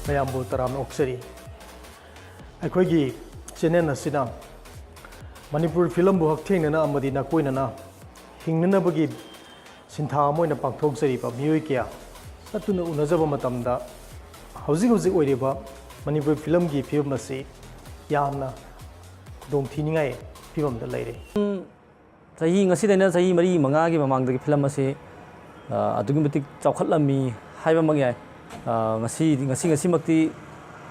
mayambu taram oksari akhoi channel asina Manipur film bu haktheng na amadi na koina na hingnana bagi sintha moina pangthok sari pa mioi kya satuna unajaba matamda hauji oiriba Manipur film gi film ase yamna dom thiningai film da leire sahi ngasi dena sahi mari manga gi mamang da film ase adugi matik chawkhatlami haiba mangyai ngasi makti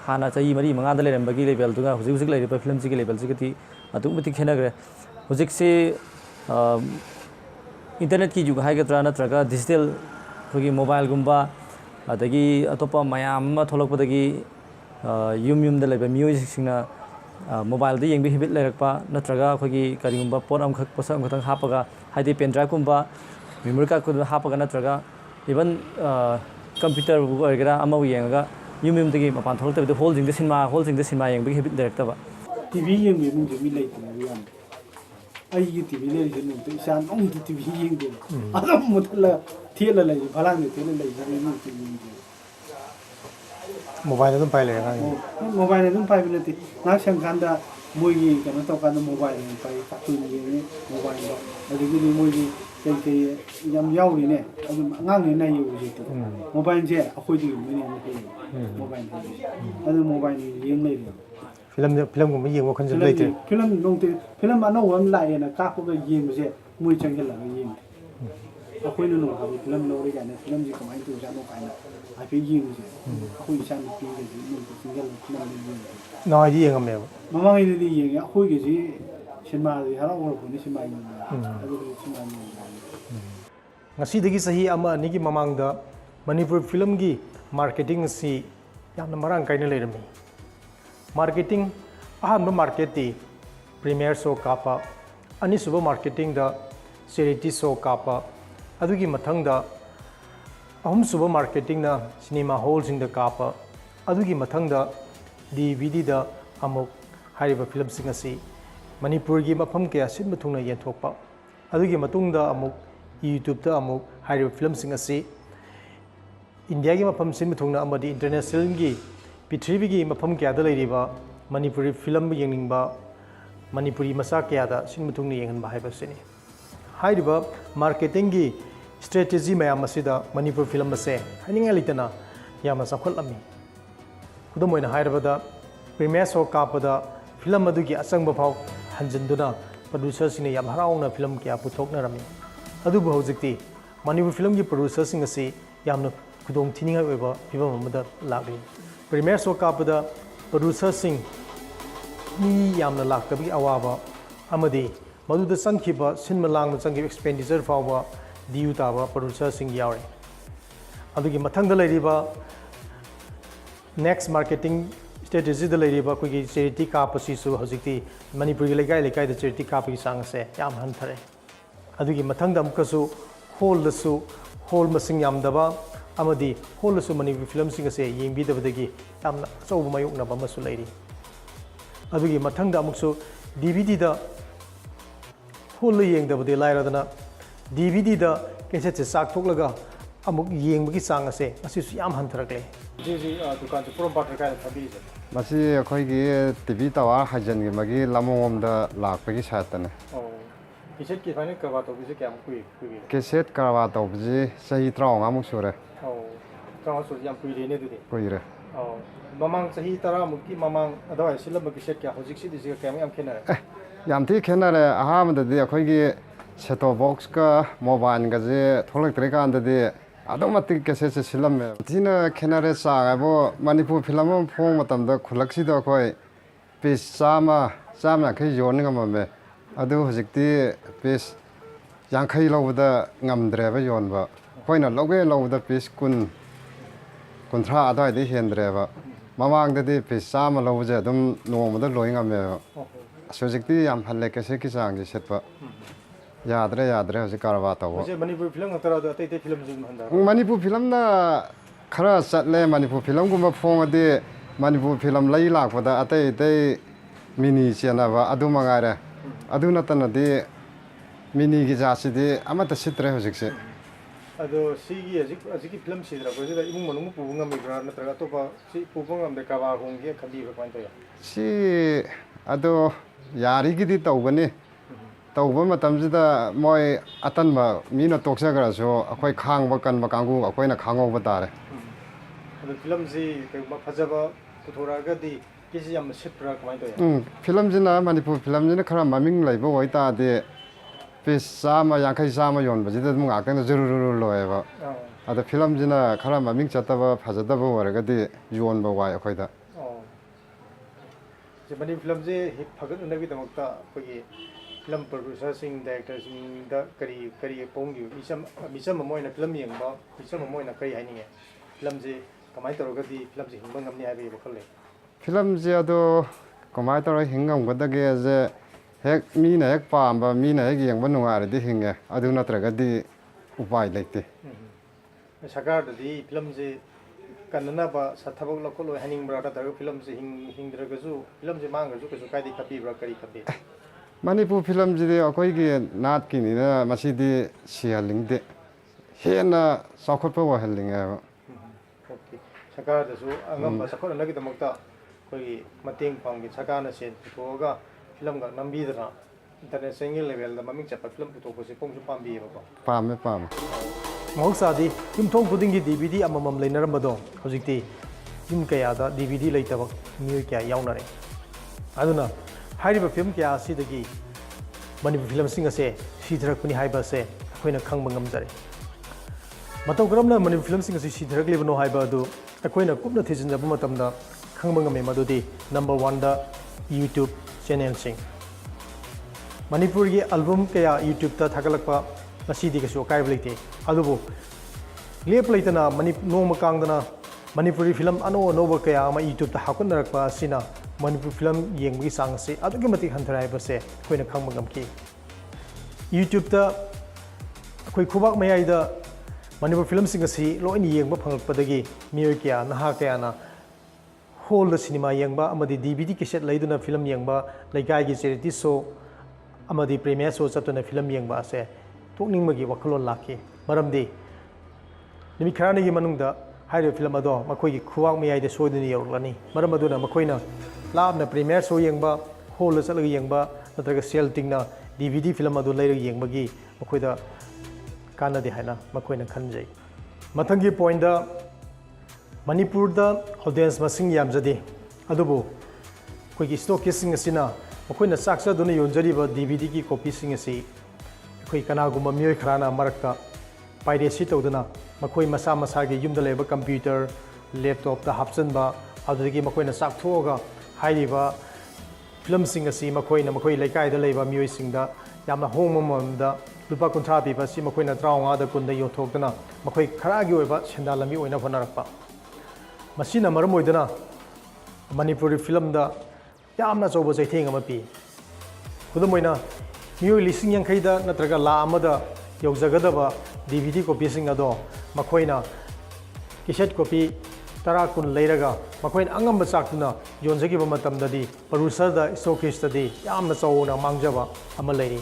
hana sahi mari manga da leram bagi level duga hujik leire pa film gi level gi adugi matik khenagre hujik se internet ki juga haigadra natraga digital khogi mobile gumba adagi atopa mayam ma tholokpadagi yum da leba music singna mobile da yengbi habit lerakpa natraga khogi karigumba pot am khak posam khatang hapaga haidi pen drive gumba memory card ko hapaga natraga even computer bu oigara ama yengaga yum dagi mapan tholokta bi holding the cinema yengbi habit lerakta TV yengbi mu de mi leitna yam ai TV le jenu to isan ong TV yengde adam mutla thela le bhalang ne thela le jenu TV mobile dum pai le ga mobile dum pai bilati na sangkanda moyi kana to kana mobile ne pai katun ye mobile lo adigi ni moyi kai yam yaw ni ne ngang ni na yu ji mobile je akhoi di me ne mobile adu mobile ni yeng le film gum yeng wa khanjin leite film nong te film ma no wam lai na ka ko ga yeng je mui chang la ga yeng akhoi no no film no ri ga ne film ji kamai tu ja no kai na ai pe yeng je akhoi san pi ge ji no tu ga film ni yeng no ji yeng me mama ni di yeng akhoi ge ji cinema ri hara wo ko ni cinema yeng adu cinema ni ngasi dagi sahi ama ni gi mamang da Manipur film gi marketing si yamna marang kaina leirami marketing ahanba market ti premiere show kapa ani suba marketing da charity show kapa adugi mathang da ahum suba marketing na cinema hall sing da kapa adugi mathang da DVD da amuk hariba film sing asi Manipur gi mafam kya sin mathungna yenthokpa adugi matung da amuk YouTube da amuk hariba film sing asi India gi mafam sin mathungna amadi international gi Pitribi gi mafam kya da leiriba Manipuri film yeningba Manipuri masa kya da sin mathungni yengan ba haiba sini haiba marketing gi strategy mayam asida Manipur film ase haninga litana yama sakholami kudomoina haiba da premiere show kapada film adu gi asang ba phau hanjinduna producer sine yam harauna film kya puthokna rami adu bu hojikti Manipur film gi producer sing ase yamna kudong thininga oiba phibam amada lagri premiere show kapada producer sing mi yamna laktabi awaba amadi maduda sankhiba cinema langna changi expenditure fawba diu taba producer sing yaure adugi mathangda leiriba next marketing strategy da leiriba kogi charity kapasi su hojikti Manipur gi legai da charity kapi sang se yam han thare adugi mathangda amkasu hall masing yamdaba amadi hall su Manipur film sing ase yengbi dabadagi tamna chauba mayukna ba masu leiri adugi mathangda amuksu DVD da hall yengdabadi lairadana DVD da cassette se sak thoklaga amuk yengbagi sang ase asisu yam hantharagle ji dukan se from part ka thabi je masi akhoi gi TV tawa hajan gi magi lamongom da lakpagi satane cassette ki final karwa to bise kyam kui cassette karwa to biji sahi traung amuk sure traung su yam kui re ne du de koire mamang sahi tara mukki mamang adawai silam cassette kya hojik si dise kyam yam khena yam thi khenare aham da di akhoi gi seto box ka mobile ga je tholak tre kan da di adomatic cassette silam me thina khenare sa ga bo Manipur film phong matam da khulak si da khoi piece sama khai yon ngam me adu hojikti piece yankhai lobda ngamdre ba yon ba khoina lobda piece kunthra adai de hendre ba mamang da di piece sama lobje dum nong da loi ngam me hojikti yam halle cassette ki sang gi set ba yadre hojik karwa ta bo Manipur film ngara da tai film jing handa Manipur film na khara chatle Manipur film guma phong ade Manipur film lai lak pada atai mini chena ba adu mangare adu natana de mini gi jasi de amata sitre hojik se ꯑꯗꯣ ꯁꯤꯒꯤ ꯍꯧꯖꯤꯛꯀꯤ ꯐꯤꯂꯝꯁꯤꯗ ꯑꯩꯈꯣꯏꯁꯤꯗ ꯏꯃꯨꯡ ꯃꯅꯨꯡ ꯄꯨꯕ ꯉꯝꯃꯤꯕ꯭ꯔꯥ ꯅꯠꯇ꯭ꯔꯒ ꯑꯇꯣꯞꯄ ꯁꯤ ꯄꯨꯕ ꯉꯝꯗꯦ ꯀꯔꯕꯥꯔ ꯍꯣꯡꯒꯦ ꯈꯟꯕꯤꯕ꯭ꯔꯥ ꯀꯃꯥꯏꯅ ꯇꯧꯋꯤ ꯁꯤ ꯑꯗꯣ ꯌꯥꯔꯤꯒꯤꯗꯤ ꯇꯧꯒꯅꯤ ꯇꯧꯕ ꯃꯇꯝꯁꯤꯗ ꯃꯣꯏ ꯑꯇꯟꯕ ꯃꯤꯅ ꯇꯣꯛꯆꯈ꯭ꯔꯁꯨ ꯑꯩꯈꯣꯏ ꯈꯥꯡꯕ ꯀꯟꯕ ꯀꯥꯡꯕꯨ ꯑꯩꯈꯣꯏꯅ ꯈꯥꯡꯍꯧꯕ ꯇꯥꯔꯦ ꯑꯗꯣ ꯐꯤꯂꯝꯁꯤ ꯀꯩꯒꯨꯝꯕ ꯐꯖꯕ ꯄꯨꯊꯣꯔꯛꯑꯒꯗꯤ ꯀꯦꯁꯤ ꯌꯥꯝꯅ ꯁꯤꯠꯄ꯭ꯔꯥ ꯀꯃꯥꯏꯅ ꯇꯧꯋꯤ ꯐꯤꯂꯝꯁꯤꯅ ꯃꯅꯤꯄꯨꯔ ꯐꯤꯂꯝꯁꯤꯅ ꯈꯔ ꯃꯃꯤꯡ ꯂꯩꯕ ꯑꯣꯏꯇꯥꯔꯗꯤ ꯄꯤꯁ 100 ꯌꯥꯡꯈꯩ 100 ꯌꯣꯟꯕꯁꯤꯗ ꯑꯗꯨꯝ ꯉꯥꯛꯇꯪꯗ ꯖꯨꯔꯨ ꯂꯣꯏꯑꯦꯕ ꯑꯗꯣ ꯐꯤꯂꯝꯁꯤꯅ ꯈꯔ ꯃꯃꯤꯡ ꯆꯠꯇꯕ ꯐꯖꯗꯕ ꯑꯣꯏꯔꯒꯗꯤ ꯌꯣꯟꯕ ꯋꯥꯏ ꯑꯩꯈꯣꯏꯗ ꯃꯅꯤꯄꯨꯔ ꯐꯤꯂꯝꯁꯦ ꯐꯒꯠꯅꯅꯕꯒꯤꯗꯃꯛꯇ ꯑꯩꯈꯣꯏꯒꯤ ꯐꯤꯂꯝ ꯄ꯭ꯔꯣꯗ꯭ꯌꯨꯁꯔꯁꯤꯡ ꯗꯥꯏꯔꯦꯛꯇꯔꯁꯤꯡꯗ ꯀꯔꯤ ꯄꯣꯡꯕꯤꯌꯨ ꯃꯤꯆꯝ ꯑꯃ ꯑꯣꯏꯅ ꯐꯤꯂꯝ ꯌꯦꯡꯕ ꯃꯤꯆꯝ ꯑꯃ ꯑꯣꯏꯅ ꯀꯔꯤ ꯍꯥꯏꯅꯤꯡꯉꯦ ꯐꯤꯂꯝꯁꯦ ꯀꯃꯥꯏꯅ ꯇꯧꯔꯒꯗꯤ ꯐꯤꯂꯝꯁꯦ ꯍꯤꯡꯕ ꯉꯝꯅꯤ ꯍꯥꯏꯕꯒꯤ ꯋꯥꯈꯜ ꯂꯩ ꯐꯤꯂꯝꯁꯦ ꯑꯗꯣ ꯀꯃꯥꯏꯅ ꯇꯧꯔꯒ ꯍꯤꯡꯉꯝꯒꯗꯒꯦꯁꯦ ꯍꯦꯛ ꯃꯤꯅ ꯍꯦꯛ ꯄꯥꯝꯕ ꯃꯤꯅ ꯍꯦꯛ ꯌꯦꯡꯕ ꯅꯨꯡꯉꯥꯏꯔꯗꯤ ꯍꯤꯡꯉꯦ ꯑꯗꯨ ꯅꯠꯇ꯭ꯔꯒꯗꯤ ꯎꯄꯥꯏ ꯂꯩꯇꯦ ꯁꯔꯀꯥꯔꯗꯗꯤ ꯐꯤꯂꯝꯁꯦ ꯀꯟꯅꯅꯕ ꯊꯕꯛ ꯂꯧꯈꯠꯂꯣꯏ ꯍꯥꯏꯅꯤꯡꯕ꯭ꯔꯥ ꯅꯠꯇ꯭ꯔꯒ ꯐꯤꯂꯝꯁꯦ ꯍꯤꯡꯗ꯭ꯔꯒꯁꯨ ꯐꯤꯂꯝꯁꯦ ꯃꯥꯡꯈ꯭ꯔꯁꯨ ꯀꯩꯁꯨ ꯀꯥꯏꯗꯦ ꯈꯠꯄꯤꯕ꯭ꯔꯥ ꯀꯔꯤ ꯈꯠꯄꯤ ꯃꯅꯤꯄꯨꯔ ꯐꯤꯂꯝꯁꯤꯗꯤ ꯑꯩꯈꯣꯏꯒꯤ ꯅꯥꯠꯀꯤꯅꯤꯅ ꯃꯁꯤꯗꯤ ꯁꯤꯍꯟꯅꯤꯡꯗꯦ ꯍꯦꯟꯅ ꯆꯥꯎꯈꯠꯄ ꯑꯣꯏꯍꯟꯅꯤꯡꯉꯦꯕ ꯑꯣꯀꯦ ꯁꯔꯀꯥꯔꯗꯁꯨ ꯑꯉꯝꯕ ꯆꯥꯎꯈꯠꯅꯕꯒꯤꯗꯃꯛꯇ ꯑꯩꯈꯣꯏꯒꯤ ꯃꯇꯦꯡ ꯄꯥꯡꯒꯦ ꯁꯔꯀꯥꯔꯅ ꯁꯦꯟ ꯄꯨꯊꯣꯛꯑꯒ ꯐꯤꯂꯝꯒ ꯅꯝꯕꯤꯗꯅ ꯏꯟꯇꯔꯅꯦꯁꯅꯦꯜꯒꯤ ꯂꯦꯚꯦꯜꯗ ꯃꯃꯤꯡ ꯆꯠꯄ ꯐꯤꯂꯝ ꯄꯨꯊꯣꯛꯄꯁꯦ ꯄꯣꯡꯁꯨ ꯄꯥꯝꯕꯤꯌꯦꯕꯀꯣ ꯄꯥꯝꯃꯦ ꯃꯍꯧꯁꯥꯗꯤ ꯌꯨꯝꯊꯣꯡ ꯈꯨꯗꯤꯡꯒꯤ DVD ꯑꯃꯃꯝ ꯂꯩꯅꯔꯝꯕꯗꯣ ꯍꯧꯖꯤꯛꯇꯤ ꯌꯨꯝ ꯀꯌꯥꯗ DVD ꯂꯩꯇꯕ ꯃꯤꯑꯣꯏ ꯀꯌꯥ ꯌꯥꯎꯅꯔꯦ ꯑꯗꯨꯅ ꯍꯥꯏꯔꯤꯕ ꯐꯤꯂꯝ ꯀꯌꯥ ꯑꯁꯤꯗꯒꯤ ꯃꯅꯤꯄꯨꯔ ꯐꯤꯂꯝꯁꯤꯡ ꯑꯁꯦ ꯁꯤꯊꯔꯛꯄꯅꯤ ꯍꯥꯏꯕ ꯑꯁꯦ ꯑꯩꯈꯣꯏꯅ ꯈꯪꯕ ꯉꯝꯖꯔꯦ ꯃꯇꯧ ꯀꯔꯝꯅ ꯃꯅꯤꯄꯨꯔ ꯐꯤꯂꯝꯁꯤꯡ ꯑꯁꯤ ꯁꯤꯊꯔꯛꯂꯤꯕꯅꯣ ꯍꯥꯏꯕ ꯑꯗꯨ ꯑꯩꯈꯣꯏꯅ ꯀꯨꯞꯅ ꯊꯤꯖꯤꯟꯖꯕ ꯃꯇꯝꯗ ꯈꯪꯕ ꯉꯝꯃꯤ ꯃꯗꯨꯗꯤ ꯅꯝꯕꯔ 1ꯗ YouTube ꯆꯦꯅꯦꯜꯁꯤꯡ ꯃꯅꯤꯄꯨꯔꯒꯤ ꯑꯜꯕꯝ ꯀꯌꯥ YouTubeꯇ ꯊꯥꯒꯠꯂꯛꯄ ꯉꯁꯤꯗꯤ ꯀꯩꯁꯨ ꯑꯀꯥꯏꯕ ꯂꯩꯇꯦ ꯑꯗꯨꯕꯨ ꯂꯦꯞ ꯂꯩꯇꯅ ꯅꯣꯡꯃ ꯀꯥꯡꯗꯅ ꯃꯅꯤꯄꯨꯔꯤ ꯐꯤꯂꯝ ꯑꯅꯧꯕ ꯀꯌꯥ ꯑꯃ YouTubeꯇ ꯍꯥꯞꯀꯠꯅꯔꯛꯄ ꯑꯁꯤꯅ ꯃꯅꯤꯄꯨꯔ ꯐꯤꯂꯝ ꯌꯦꯡꯕꯒꯤ ꯆꯥꯡ ꯑꯁꯤ ꯑꯗꯨꯛꯀꯤ ꯃꯇꯤꯛ ꯍꯟꯊꯔꯦ ꯍꯥꯏꯕꯁꯦ ꯑꯩꯈꯣꯏꯅ ꯈꯪꯕ ꯉꯝꯈꯤ YouTubeꯇ ꯑꯩꯈꯣꯏ ꯈꯨꯕꯥꯛ ꯃꯌꯥꯏꯗ ꯃꯅꯤꯄꯨꯔ ꯐꯤꯂꯝꯁꯤꯡ ꯑꯁꯤ ꯂꯣꯏꯅ ꯌꯦꯡꯕ ꯐꯪꯂꯛꯄꯗꯒꯤ ꯃꯤꯑꯣꯏ ꯀꯌꯥ ꯅꯍꯥ ꯀꯌꯥꯅ ꯍꯣꯜꯗ ꯁꯤꯅꯦꯃꯥ ꯌꯦꯡꯕ ꯑꯃꯗꯤ DVD ꯀꯦꯁꯦꯠ ꯂꯩꯗꯨꯅ ꯐꯤꯂꯝ ꯌꯦꯡꯕ ꯂꯩꯀꯥꯏꯒꯤ ꯆꯦꯔꯤꯇꯤ ꯁꯣ ꯑꯃꯗꯤ ꯄ꯭ꯔꯤꯃꯤꯌꯔ ꯁꯣ ꯆꯠꯇꯨꯅ ꯐꯤꯂꯝ ꯌꯦꯡꯕ ꯑꯁꯦ ꯇꯣꯛꯅꯤꯡꯕꯒꯤ ꯋꯥꯈꯜꯂꯣꯟ ꯂꯥꯛꯈꯤ ꯃꯔꯝꯗꯤ ꯅꯨꯃꯤꯠ ꯈꯔꯅꯤꯒꯤ ꯃꯅꯨꯡꯗ ꯍꯥꯏꯔꯤꯕ ꯐꯤꯂꯝ ꯑꯗꯣ ꯃꯈꯣꯏꯒꯤ ꯈꯨꯋꯥꯛ ꯃꯌꯥꯏꯗ ꯁꯣꯏꯗꯅ ꯌꯧꯔꯛꯂꯅꯤ ꯃꯔꯝ ꯑꯗꯨꯅ ꯃꯈꯣꯏꯅ ꯂꯥꯞꯅ ꯄ꯭ꯔꯤꯃꯤꯌꯔ ꯁꯣ ꯌꯦꯡꯕ ꯍꯣꯜꯗ ꯆꯠꯂꯒ ꯌꯦꯡꯕ ꯅꯠꯇ꯭ꯔꯒ ꯁꯦꯜ ꯇꯤꯡꯅ DVD ꯐꯤꯂꯝ ꯑꯗꯨ ꯂꯩꯔꯒ ꯌꯦꯡꯕꯒꯤ ꯃꯈꯣꯏꯗ ꯀꯥꯟꯅꯗꯦ ꯍꯥꯏꯅ ꯃꯈꯣꯏꯅ ꯈꯟꯖꯩ ꯃꯊꯪꯒꯤ ꯄꯣꯏꯟꯗ ꯃꯅꯤꯄꯨꯔꯗ ꯑꯣꯗꯤꯌꯟꯁ ꯃꯁꯤꯡ ꯌꯥꯝꯖꯗꯦ ꯑꯗꯨꯕꯨ ꯑꯩꯈꯣꯏꯒꯤ ꯁ꯭ꯇꯣꯀꯤꯁꯁꯤꯡ ꯑꯁꯤꯅ ꯃꯈꯣꯏꯅ ꯆꯥꯛꯆꯗꯨꯅ ꯌꯣꯟꯖꯔꯤꯕ DVDꯒꯤ ꯀꯣꯄꯤꯁꯤꯡ ꯑꯁꯤ ꯑꯩꯈꯣꯏ ꯀꯅꯥꯒꯨꯝꯕ ꯃꯤꯑꯣꯏ ꯈꯔꯅ ꯃꯔꯛꯇ ꯄꯥꯏꯔꯦꯁꯤ ꯇꯧꯗꯨꯅ ꯃꯈꯣꯏ ꯃꯁꯥ ꯃꯁꯥꯒꯤ ꯌꯨꯝꯗ ꯂꯩꯕ ꯀꯝꯄ꯭ꯌꯨꯇꯔ ꯂꯦꯞꯇꯣꯞꯇ ꯍꯥꯞꯆꯤꯟꯕ ꯑꯗꯨꯗꯒꯤ ꯃꯈꯣꯏꯅ ꯆꯥꯛꯊꯣꯛꯑꯒ ꯍꯥꯏꯔꯤꯕ ꯐꯤꯂꯝꯁꯤꯡ ꯑꯁꯤ ꯃꯈꯣꯏ ꯂꯩꯀꯥꯏꯗ ꯂꯩꯕ ꯃꯤꯑꯣꯏꯁꯤꯡꯗ ꯌꯥꯝꯅ ꯍꯣꯡꯕ ꯃꯃꯜꯗ ꯂꯨꯄꯥ 50 ꯄꯤꯕ ꯑꯁꯤ ꯃꯈꯣꯏꯅ 35ꯗ 10ꯗ ꯌꯣꯟꯊꯣꯛꯇꯨꯅ ꯃꯈꯣꯏ ꯈꯔꯒꯤ ꯑꯣꯏꯕ ꯁꯦꯟꯗꯥꯟ ꯂꯝꯕꯤ ꯑꯣꯏꯅ ꯍꯣꯠꯅꯔꯛꯄ ꯃꯁꯤꯅ ꯃꯔꯝ ꯑꯣꯏꯗꯨꯅ ꯃꯅꯤꯄꯨꯔꯤ ꯐꯤꯂꯝꯗ ꯌꯥꯝꯅ ꯑꯆꯧꯕ ꯆꯩꯊꯦꯡ ꯑꯃ ꯄꯤ ꯈꯨꯗꯝ ꯑꯣꯏꯅ ꯃꯤꯑꯣꯏ 1,000,000ꯗ ꯅꯠꯇ꯭ꯔꯒ 1,00,000 ꯌꯧꯖꯒꯗꯕ DVD ꯀꯣꯄꯤꯁꯤꯡ ꯑꯗꯣ ꯃꯈꯣꯏꯅ ꯀꯦꯁꯦꯠ ꯀꯣꯄꯤ 10-10 ꯂꯩꯔꯒ ꯃꯈꯣꯏꯅ ꯑꯉꯝꯕ ꯆꯥꯛꯇꯨꯅ ꯌꯣꯟꯖꯈꯤꯕ ꯃꯇꯝꯗꯗꯤ ꯄ꯭ꯔꯣꯗ꯭ꯌꯨꯁꯔꯗ ꯁ꯭ꯇꯣꯀꯤꯁꯇꯗꯤ ꯌꯥꯝꯅ ꯆꯥꯎꯅ ꯃꯥꯡꯖꯕ ꯑꯃ ꯂꯩꯔꯤ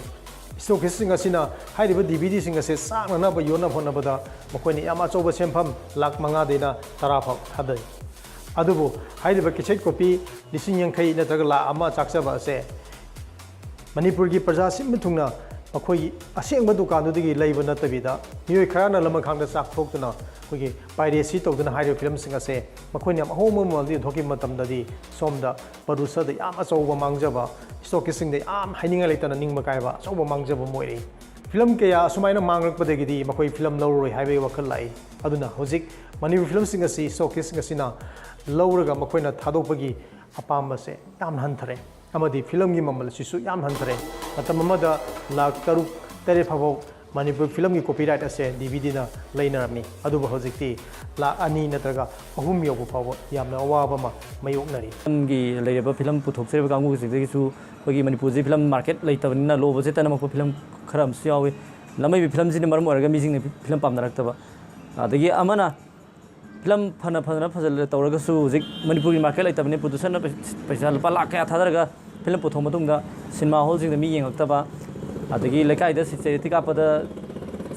ꯁ꯭ꯇꯣꯀꯤꯁꯁꯤꯡ ꯑꯁꯤꯅ ꯍꯥꯏꯔꯤꯕ DVDꯁꯤꯡ ꯑꯁꯤ ꯆꯥꯛꯅꯅꯕ ꯌꯣꯟꯅꯕ ꯍꯣꯠꯅꯕꯗ ꯃꯈꯣꯏꯅ ꯌꯥꯝ ꯑꯆꯧꯕ ꯁꯦꯟꯐꯝ ꯂꯥꯛ 5ꯗꯩꯅ 10 ꯐꯥꯎ ꯊꯥꯗꯩ ꯑꯗꯨꯕꯨ ꯍꯥꯏꯔꯤꯕ ꯀꯦꯁꯦꯠ ꯀꯣꯄꯤ 1,000,000 ꯅꯠꯇ꯭ꯔꯒ 1,00,000 ꯆꯥꯛꯆꯕ ꯑꯁꯦ ꯃꯅꯤꯄꯨꯔꯒꯤ ꯄ꯭ꯔꯖꯥ ꯁꯤꯟꯕ ꯊꯨꯡꯅ ꯃꯈꯣꯏꯒꯤ ꯑꯁꯦꯡꯕ ꯗꯨꯀꯥꯟꯗꯨꯗꯒꯤ ꯂꯩꯕ ꯅꯠꯇꯕꯤꯗ ꯃꯤꯑꯣꯏ ꯈꯔꯅ ꯂꯃꯈꯥꯡꯗ ꯆꯥꯛꯊꯣꯛꯇꯨꯅ ꯑꯩꯈꯣꯏꯒꯤ ꯄꯥꯏꯔꯦꯁꯤ ꯇꯧꯗꯨꯅ ꯍꯥꯏꯔꯤꯕ ꯐꯤꯂꯝꯁꯤꯡ ꯑꯁꯦ ꯃꯈꯣꯏꯅ ꯌꯥꯝ ꯑꯍꯣꯡꯕ ꯃꯃꯜꯗ ꯌꯣꯟꯊꯣꯛꯈꯤꯕ ꯃꯇꯝꯗꯗꯤ ꯁꯣꯝꯗ ꯄ꯭ꯔꯣꯗ꯭ꯌꯨꯁꯔꯗ ꯌꯥꯝ ꯑꯆꯧꯕ ꯃꯥꯡꯖꯕ ꯁ꯭ꯇꯣꯀꯤꯁꯁꯤꯡꯗ ꯌꯥꯝ ꯍꯥꯏꯅꯤꯡꯉꯥꯏ ꯂꯩꯇꯅ ꯅꯤꯡꯕ ꯀꯥꯏꯕ ꯑꯆꯧꯕ ꯃꯥꯡꯖꯕ ꯑꯃ ꯑꯣꯏꯔꯛꯏ ꯐꯤꯂꯝ ꯀꯌꯥ ꯑꯁꯨꯃꯥꯏꯅ ꯃꯥꯡꯂꯛꯄꯗꯒꯤꯗꯤ ꯃꯈꯣꯏ ꯐꯤꯂꯝ ꯂꯧꯔꯔꯣꯏ ꯍꯥꯏꯕꯒꯤ ꯋꯥꯈꯜ ꯂꯥꯛꯏ ꯑꯗꯨꯅ ꯍꯧꯖꯤꯛ ꯃꯅꯤꯄꯨꯔ ꯐꯤꯂꯝꯁꯤꯡ ꯑꯁꯤ ꯁ꯭ꯇꯣꯀꯤꯁꯁꯤꯡ ꯑꯁꯤꯅ ꯂꯧꯔꯒ ꯃꯈꯣꯏꯅ ꯊꯥꯗꯣꯛꯄꯒꯤ ꯑꯄꯥꯝꯕꯁꯦ ꯌꯥꯝꯅ ꯍꯟꯊꯔꯦ ꯑꯃꯗꯤ ꯐꯤꯂꯝꯒꯤ ꯃꯃꯜ ꯑꯁꯤꯁꯨ ꯌꯥꯝ హꯟꯊꯔꯦ ꯃꯇꯝ ꯑꯃꯗ ꯂꯥꯛ 6-7 ꯐꯥꯎꯕ ꯃꯅꯤꯄꯨꯔ ꯐꯤꯂꯝꯒꯤ ꯀꯣꯄꯤꯔꯥꯏꯠ ꯑꯁꯦ DVDꯅ ꯂꯩꯅꯔꯝꯃꯤ ꯑꯗꯨꯕꯨ ꯍꯧꯖꯤꯛꯇꯤ ꯂꯥꯛ 2 ꯅꯠꯇ꯭ꯔꯒ 3 ꯌꯧꯕ ꯐꯥꯎꯕ ꯌꯥꯝꯅ ꯑꯋꯥꯕ ꯑꯃ ꯃꯥꯌꯣꯛꯅꯔꯤ ꯐꯤꯂꯝꯒꯤ ꯂꯩꯔꯤꯕ ꯐꯤꯂꯝ ꯄꯨꯊꯣꯛꯆꯔꯤꯕ ꯀꯥꯡꯕꯨꯁꯤꯡꯗꯒꯤꯁꯨ ꯑꯩꯈꯣꯏꯒꯤ ꯃꯅꯤꯄꯨꯔꯁꯤ ꯐꯤꯂꯝ ꯃꯥꯔꯀꯦꯠ ꯂꯩꯇꯕꯅꯤꯅ ꯂꯣ ꯕꯖꯦꯠꯇ ꯅꯝꯃꯛꯄ ꯐꯤꯂꯝ ꯈꯔ ꯑꯃꯁꯨ ꯌꯥꯎꯏ ꯂꯝꯃꯩꯕꯤ ꯐꯤꯂꯝꯁꯤꯅ ꯃꯔꯝ ꯑꯣꯏꯔꯒ ꯃꯤꯁꯤꯡꯅ ꯐꯤꯂꯝ ꯄꯥꯝꯅꯔꯛꯇꯕ ꯑꯗꯒꯤ ꯑꯃꯅ ꯐꯤꯂꯝ ꯐꯖꯅ ꯇꯧꯔꯒꯁꯨ ꯍꯧꯖꯤꯛ ꯃꯅꯤꯄꯨꯔꯒꯤ ꯃꯥꯔꯀꯦꯠ ꯂꯩꯇꯕꯅꯤ ꯄ꯭ꯔꯣꯗ꯭ꯌꯨꯁꯔꯅ ꯄꯩꯁꯥ ꯂꯨꯄꯥ ꯂꯥꯛ ꯀꯌꯥ ꯊꯥꯗꯔꯒ ꯐꯤꯂꯝ ꯄꯨꯊꯣꯛ ꯃꯇꯨꯡꯗ ꯁꯤꯅꯦꯃꯥ ꯍꯣꯜꯁꯤꯡꯗ ꯃꯤ ꯌꯦꯡꯉꯛꯇꯕ ꯑꯗꯒꯤ ꯂꯩꯀꯥꯏꯗ ꯆꯦꯔꯤꯇꯤ ꯀꯥꯞꯄꯗ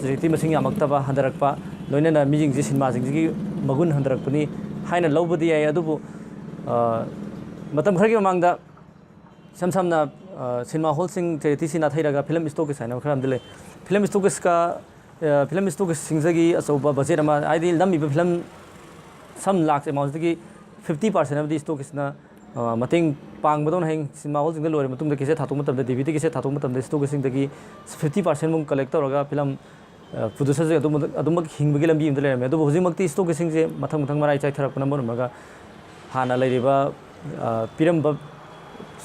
ꯍꯧꯖꯤꯛꯇꯤ ꯃꯁꯤꯡ ꯌꯥꯝꯃꯛꯇꯕ ꯍꯟꯊꯔꯛꯄ ꯂꯣꯏꯅꯅ ꯃꯤꯁꯤꯡꯁꯤ ꯁꯤꯅꯦꯃꯥꯁꯤꯡꯁꯤꯒꯤ ꯃꯒꯨꯟ ꯍꯟꯊꯔꯛꯄꯅꯤ ꯍꯥꯏꯅ ꯂꯧꯕꯗꯤ ꯌꯥꯏ ꯑꯗꯨꯕꯨ ꯃꯇꯝ ꯈꯔꯒꯤ ꯃꯃꯥꯡꯗ ꯏꯁꯝ ꯁꯝꯅ ꯁꯤꯅꯦꯃꯥ ꯍꯣꯜꯁꯤꯡ ꯆꯦꯔꯤꯇꯤꯁꯤ ꯅꯥꯊꯩꯔꯒ ꯐꯤꯂꯝ ꯏꯁꯇꯣꯛꯀꯤꯁ ꯍꯥꯏꯅ ꯈꯔ ꯑꯃꯗꯤ ꯂꯩ ꯐꯤꯂꯝ ꯏꯁꯇꯣꯛꯀꯤꯁꯤꯡꯗꯒꯤ ꯑꯆꯧꯕ ꯕꯖꯦꯠ ꯑꯃ ꯍꯥꯏꯗꯤ ꯅꯝꯃꯤꯕ ꯐꯤꯂꯝ ꯁꯝ ꯂꯥꯛꯁ ꯑꯦꯃꯥꯎꯟꯁꯤꯗꯒꯤ 50% ꯑꯃꯗꯤ ꯏꯁꯇꯣꯛꯀꯤꯁꯅ ꯃꯇꯦꯡ ꯄꯥꯡꯕꯗꯧꯅ ꯍꯌꯦꯡ ꯁꯤꯅꯦꯃꯥ ꯍꯣꯜꯁꯤꯡꯗ ꯂꯣꯏꯔꯕ ꯃꯇꯨꯡꯗ ꯀꯦꯁꯦꯠ ꯊꯥꯗꯣꯛꯄ ꯃꯇꯝꯗ ꯗꯤꯚꯤꯗꯤ ꯀꯦꯁꯦꯠ ꯊꯥꯗꯣꯛꯄ ꯃꯇꯝꯗ ꯏꯁꯇꯣꯛꯀꯤꯁꯤꯡꯗꯒꯤ 50% ꯃꯨꯛ ꯀꯂꯦꯛ ꯇꯧꯔꯒ ꯐꯤꯂꯝ ꯄ꯭ꯔꯣꯗ꯭ꯌꯨꯁꯔꯁꯦ ꯑꯗꯨꯃꯛ ꯍꯤꯡꯕꯒꯤ ꯂꯝꯕꯤ ꯑꯃꯗ ꯂꯩꯔꯝꯃꯦ ꯑꯗꯨꯕꯨ ꯍꯧꯖꯤꯛꯃꯛꯇꯤ ꯏꯁꯇꯣꯛꯀꯤꯁꯤꯡꯁꯦ ꯃꯊꯪ ꯃꯔꯥꯏ ꯆꯥꯏꯊꯔꯛꯄꯅ ꯃꯔꯝ ꯑꯣꯏꯔꯒ ꯍꯥꯟꯅ ꯂꯩꯔꯤꯕ ꯄꯤꯔꯝꯕ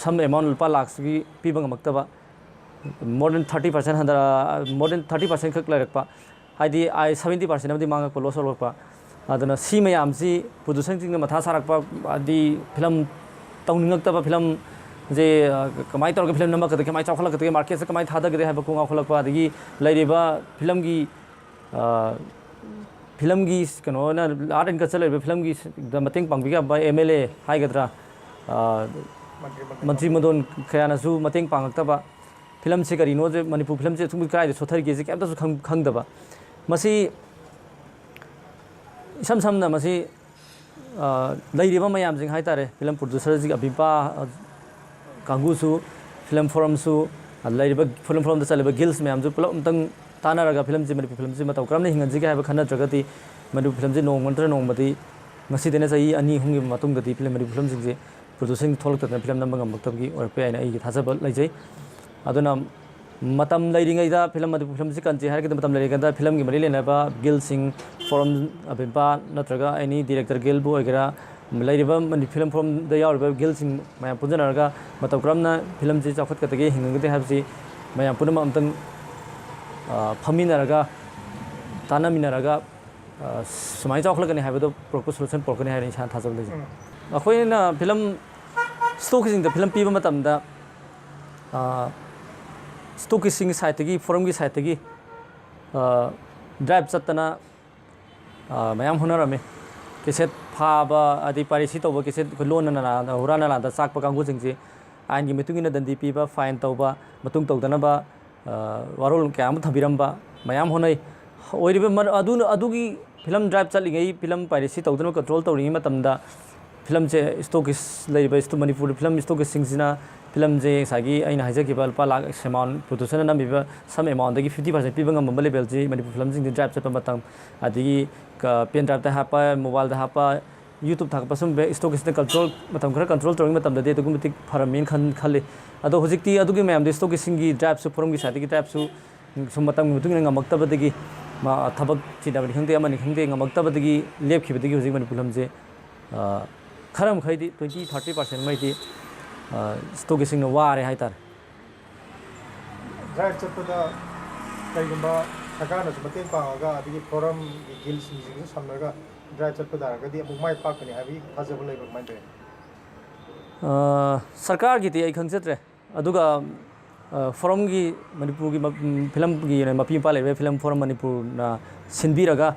ꯁꯝ ꯑꯦꯃꯥꯎꯟ ꯂꯨꯄꯥ ꯂꯥꯛꯁꯤꯒꯤ ꯄꯤꯕ ꯉꯝꯃꯛꯇꯕ more than 30% ꯈꯛ ꯂꯩꯔꯛꯄ ꯍꯥꯏꯗꯤ 70% ꯑꯃꯗꯤ ꯃꯥꯡꯉꯛꯄ ꯂꯣꯁ ꯑꯣꯏꯔꯛꯄ ꯑꯗꯨꯅ ꯁꯤ ꯃꯌꯥꯝꯁꯤ ꯄ꯭ꯔꯣꯗ꯭ꯌꯨꯁꯔꯁꯤꯡꯅ ꯃꯊꯥ ꯁꯥꯔꯛꯄ ꯍꯥꯏꯗꯤ ꯐꯤꯂꯝ ꯇꯧꯅꯤꯡꯉꯛꯇꯕ ꯐꯤꯂꯝꯁꯦ ꯀꯃꯥꯏꯅ ꯇꯧꯔꯒ ꯐꯤꯂꯝ ꯅꯝꯃꯛꯀꯗꯒꯦ ꯀꯃꯥꯏꯅ ꯆꯥꯎꯈꯠꯂꯛꯀꯗꯒꯦ ꯃꯥꯔꯀꯦꯠꯁꯦ ꯀꯃꯥꯏꯅ ꯊꯥꯗꯒꯗꯒꯦ ꯍꯥꯏꯕ ꯀꯣꯡꯉꯥꯎ ꯈꯠꯂꯛꯄ ꯑꯗꯒꯤ ꯂꯩꯔꯤꯕ ꯐꯤꯂꯝꯒꯤ ꯀꯩꯅꯣꯅ ꯑꯥꯔꯠ ꯑꯦꯟ ꯀꯜꯆꯔ ꯂꯩꯔꯤꯕ ꯐꯤꯂꯝꯒꯤꯗ ꯃꯇꯦꯡ ꯄꯥꯡꯕꯤꯕ MLA ꯍꯥꯏꯒꯗ꯭ꯔꯥ ꯃꯟꯇ꯭ꯔꯤ ꯃꯟꯗꯣꯟ ꯀꯌꯥꯅꯁꯨ ꯃꯇꯦꯡ ꯄꯥꯡꯉꯛꯇꯕ ꯐꯤꯂꯝꯁꯦ ꯀꯔꯤꯅꯣꯁꯦ ꯃꯅꯤꯄꯨꯔ ꯐꯤꯂꯝꯁꯦ ꯑꯁꯨꯝ ꯀꯗꯥꯏꯗ ꯁꯣꯊꯔꯤꯒꯦꯁꯦ ꯀꯩꯝꯇꯁꯨ ꯈꯪꯗꯕ ꯃꯁꯤ ꯏꯁꯝ ꯁꯝꯅ ꯃꯁꯤ ꯂꯩꯔꯤꯕ ꯃꯌꯥꯝꯁꯤꯡ ꯍꯥꯏꯇꯥꯔꯦ ꯐꯤꯂꯝ ꯄ꯭ꯔꯣꯗ꯭ꯌꯨꯁꯔꯁꯤꯡ ꯑꯕꯤꯄꯥ ꯀꯥꯡꯕꯨꯁꯨ ꯐꯤꯂꯝ ꯐꯣꯔꯝꯁꯨ ꯂꯩꯔꯤꯕ ꯐꯤꯂꯝ ꯐꯣꯔꯝꯗ ꯆꯠꯂꯤꯕ ꯒꯤꯜꯁ ꯃꯌꯥꯝꯁꯨ ꯄꯨꯂꯞ ꯑꯃꯇꯪ ꯇꯥꯟꯅꯔꯒ ꯃꯅꯤꯄꯨꯔ ꯐꯤꯂꯝꯁꯤ ꯃꯇꯧ ꯀꯔꯝꯅ ꯍꯤꯡꯍꯟꯁꯤꯒꯦ ꯍꯥꯏꯕ ꯈꯟꯅꯗ꯭ꯔꯒꯗꯤ ꯃꯅꯤꯄꯨꯔ ꯐꯤꯂꯝꯁꯤ ꯅꯣꯡꯃ ꯅꯠꯇ꯭ꯔꯒ ꯅꯣꯡꯃꯗꯤ ꯉꯁꯤꯗꯩꯅ ꯆꯍꯤ 2-3ꯒꯤ ꯃꯇꯨꯡꯗꯗꯤ ꯃꯅꯤꯄꯨꯔ ꯐꯤꯂꯝꯁꯤꯡꯁꯦ ꯄ꯭ꯔꯣꯗ꯭ꯌꯨꯁꯔꯁꯤꯡ ꯊꯣꯛꯂꯛꯇꯗꯅ ꯐꯤꯂꯝ ꯅꯝꯕ ꯉꯝꯃꯛꯇꯕꯒꯤ ꯑꯣꯏꯔꯛꯄ ꯌꯥꯏꯅ ꯑꯩꯒꯤ ꯊꯥꯖꯕ ꯂꯩꯖꯩ ꯑꯗꯨꯅ ꯃꯇꯝ ꯂꯩꯔꯤꯉꯩꯗ ꯃꯅꯤꯄꯨꯔ ꯐꯤꯂꯝꯁꯤ ꯀꯟꯁꯦ ꯍꯥꯏꯔꯒꯗꯤ ꯃꯇꯝ ꯂꯩꯔꯤꯉꯩꯗ ꯐꯤꯂꯝꯒꯤ ꯃꯔꯤ ꯂꯩꯅꯕ ꯒꯤꯜꯁꯤꯡ ꯐꯣꯔꯝ ꯑꯕꯤꯄꯥ ꯅꯠꯇ꯭ꯔꯒ ꯑꯦꯅꯤ ꯗꯤꯔꯦꯛꯇꯔ ꯒꯤꯜꯕꯨ ꯑꯣꯏꯒꯦꯔꯥ ꯂꯩꯔꯤꯕ ꯐꯤꯂꯝ ꯐꯣꯔꯝꯗ ꯌꯥꯎꯔꯤꯕ ꯒꯤꯜꯁꯤꯡ ꯃꯌꯥꯝ ꯄꯨꯟꯖꯟꯅꯔꯒ ꯃꯇꯧ ꯀꯔꯝꯅ ꯐꯤꯂꯝꯁꯤ ꯆꯥꯎꯈꯠꯀꯗꯒꯦ ꯍꯤꯡꯍꯟꯒꯗꯒꯦ ꯍꯥꯏꯕꯁꯤ ꯃꯌꯥꯝ ꯄꯨꯝꯅꯃꯛ ꯑꯃꯇꯪ ꯐꯝꯃꯤꯟꯅꯔꯒ ꯇꯥꯟꯅꯃꯤꯟꯅꯔꯒ ꯁꯨꯃꯥꯏꯅ ꯆꯥꯎꯈꯠꯂꯛꯀꯅꯤ ꯍꯥꯏꯕꯗꯣ ꯄꯨꯔꯛꯄ ꯁꯣꯂꯨꯁꯟ ꯄꯨꯔꯛꯀꯅꯤ ꯍꯥꯏꯅ ꯏꯁꯥꯅ ꯊꯥꯖꯕ ꯂꯩꯖꯩ ꯑꯩꯈꯣꯏꯅ ꯐꯤꯂꯝ ꯏꯁꯇꯣꯛꯀꯤꯁꯤꯡꯗ ꯐꯤꯂꯝ ꯄꯤꯕ ꯃꯇꯝꯗ ꯏꯁꯇꯣꯛꯀꯤꯁꯤꯡꯒꯤ ꯁꯥꯏꯠꯇꯒꯤ ꯐꯣꯔꯝꯒꯤ ꯁꯥꯏꯠꯇꯒꯤ ꯗ꯭राꯏꯕ ꯆꯠꯇꯅ ꯃꯌꯥꯝ ꯍꯣꯠꯅꯔꯝꯃꯤ ꯀꯦꯁꯦꯠ ꯐꯥꯕ ꯑꯗꯩ ꯄꯥꯏꯔꯦꯁꯤ ꯇꯧꯕ ꯀꯦꯁꯦꯠ ꯑꯩꯈꯣꯏ ꯂꯣꯟꯅ ꯍꯨꯔꯥꯟ ꯅꯂꯥꯗ ꯆꯥꯛꯄ ꯀꯥꯡꯕꯨꯁꯤꯡꯁꯤ ꯑꯥꯏꯟꯒꯤ ꯃꯇꯨꯡ ꯏꯟꯅ ꯗꯟꯗꯤ ꯄꯤꯕ ꯐꯥꯏꯟ ꯇꯧꯕ ꯃꯇꯨꯡ ꯇꯧꯗꯅꯕ ꯋꯥꯔꯣꯜ ꯀꯌꯥ ꯑꯃ ꯊꯝꯕꯤꯔꯝꯕ ꯃꯌꯥꯝ ꯍꯣꯠꯅꯩ ꯑꯣꯏꯔꯤꯕ ꯑꯗꯨꯒꯤ ꯐꯤꯂꯝ ꯗ꯭राꯏꯕ ꯆꯠꯂꯤꯉꯩ ꯐꯤꯂꯝ ꯄꯥꯏꯔꯦꯁꯤ ꯇꯧꯗꯅ ꯀꯟꯇ꯭ꯔꯣꯜ ꯇꯧꯔꯤꯉꯩ ꯃꯇꯝꯗ ꯐꯤꯂꯝꯁꯦ ꯏꯁꯇꯣꯛꯀꯤꯁ ꯂꯩꯔꯤꯕ ꯃꯅꯤꯄꯨꯔꯗ ꯐꯤꯂꯝ ꯏꯁꯇꯣꯛꯀꯤꯁꯁꯤꯡꯁꯤꯅ ꯐꯤꯂꯝꯁꯦ ꯉꯁꯥꯏꯒꯤ ꯑꯩꯅ ꯍꯥꯏꯖꯈꯤꯕ ꯂꯨꯄꯥ ꯂꯥꯛ ꯑꯦꯃꯥꯎꯟ ꯄ꯭ꯔꯣꯗ꯭ꯌꯨꯁꯔꯅ ꯅꯝꯕꯤꯕ ꯁꯝ ꯑꯦꯃꯥꯎꯟꯗꯒꯤ 50% ꯄꯤꯕ ꯉꯝꯕ ꯂꯦꯚꯦꯜꯁꯤ ꯃꯅꯤꯄꯨꯔ ꯐꯤꯂꯝꯁꯤꯡꯁꯤ ꯗ꯭राꯏꯕ ꯆꯠꯄ ꯃꯇꯝ ꯑꯗꯒꯤ ꯄꯦꯟ ꯗ꯭राꯏꯕꯇ ꯍꯥꯞꯄ ꯃꯣꯕꯥꯏꯜꯗ ꯍꯥꯞꯄ ꯌꯨꯇ꯭ꯌꯨꯕ ꯊꯥꯒꯠꯄ ꯁꯨꯝ ꯏꯁꯇꯣꯛꯀꯤꯁꯅ ꯃꯇꯝ ꯈꯔ ꯀꯟꯇ꯭ꯔꯣꯜ ꯇꯧꯔꯤꯉꯩ ꯃꯇꯝꯗꯗꯤ ꯑꯗꯨꯛꯀꯤ ꯃꯇꯤꯛ ꯐꯔꯝꯃꯦꯅ ꯈꯜꯂꯤ ꯑꯗꯣ ꯍꯧꯖꯤꯛꯇꯤ ꯑꯗꯨꯒꯤ ꯃꯌꯥꯝꯗ ꯏꯁꯇꯣꯛꯀꯤꯁꯤꯡꯒꯤ ꯗ꯭राꯏꯕꯁꯨ ꯐꯣꯔꯝꯒꯤ ꯁꯥꯏꯠꯇꯒꯤ ꯗ꯭राꯏꯕꯁꯨ ꯁꯨꯝ ꯃꯇꯝꯒꯤ ꯃꯇꯨꯡ ꯏꯟꯅ ꯉꯝꯃꯛꯇꯕꯗꯒꯤ ꯊꯕꯛ ꯆꯤꯟꯅꯕꯅꯤ ꯈꯪꯗꯦ ꯑꯃꯅꯤ ꯈꯪꯗꯦ ꯉꯝꯃꯛꯇꯕꯗꯒꯤ ꯂꯦꯞꯈꯤꯕꯗꯒꯤ ꯍꯧꯖꯤꯛ ꯃꯅꯤꯄꯨꯔ ꯐꯤꯂꯝꯁꯦ ꯈꯔ ꯃꯈꯩꯗꯤ 20-30% ꯃꯩꯗꯤ ꯏꯁꯇꯣꯛꯀꯤꯁꯤꯡꯅ ꯋꯥꯔꯦ ꯍꯥꯏꯇꯥꯔꯦ ꯗ꯭राꯏꯕ ꯆꯠꯄꯗ ꯀꯩꯒꯨꯝꯕ ꯁꯔꯀꯥꯔꯅꯁꯨ ꯃꯇꯦꯡ ꯄꯥꯡꯉꯒ ꯑꯗꯒꯤ ꯐꯣꯔꯝꯒꯤ ꯒꯤꯜꯁꯤꯡꯁꯤꯒꯁꯨ ꯁꯝꯅꯔꯒ ꯗ꯭राꯏꯕ ꯆꯠꯄ ꯇꯥꯔꯒꯗꯤ ꯑꯃꯨꯛ ꯃꯥꯏ ꯄꯥꯛꯀꯅꯤ ꯍꯥꯏꯕꯒꯤ ꯊꯥꯖꯕ ꯂꯩꯕ ꯀꯃꯥꯏꯅ ꯇꯧꯋꯤ ꯁꯔꯀꯥꯔꯒꯤꯗꯤ ꯑꯩ ꯈꯪꯖꯗ꯭ꯔꯦ ꯑꯗꯨꯒ ꯐꯣꯔꯝꯒꯤ ꯃꯅꯤꯄꯨꯔꯒꯤ ꯐꯤꯂꯝꯒꯤ ꯃꯄꯤ ꯃꯄꯥ ꯂꯩꯔꯤꯕ ꯐꯤꯂꯝ ꯐꯣꯔꯝ ꯃꯅꯤꯄꯨꯔꯅ ꯁꯤꯟꯕꯤꯔꯒ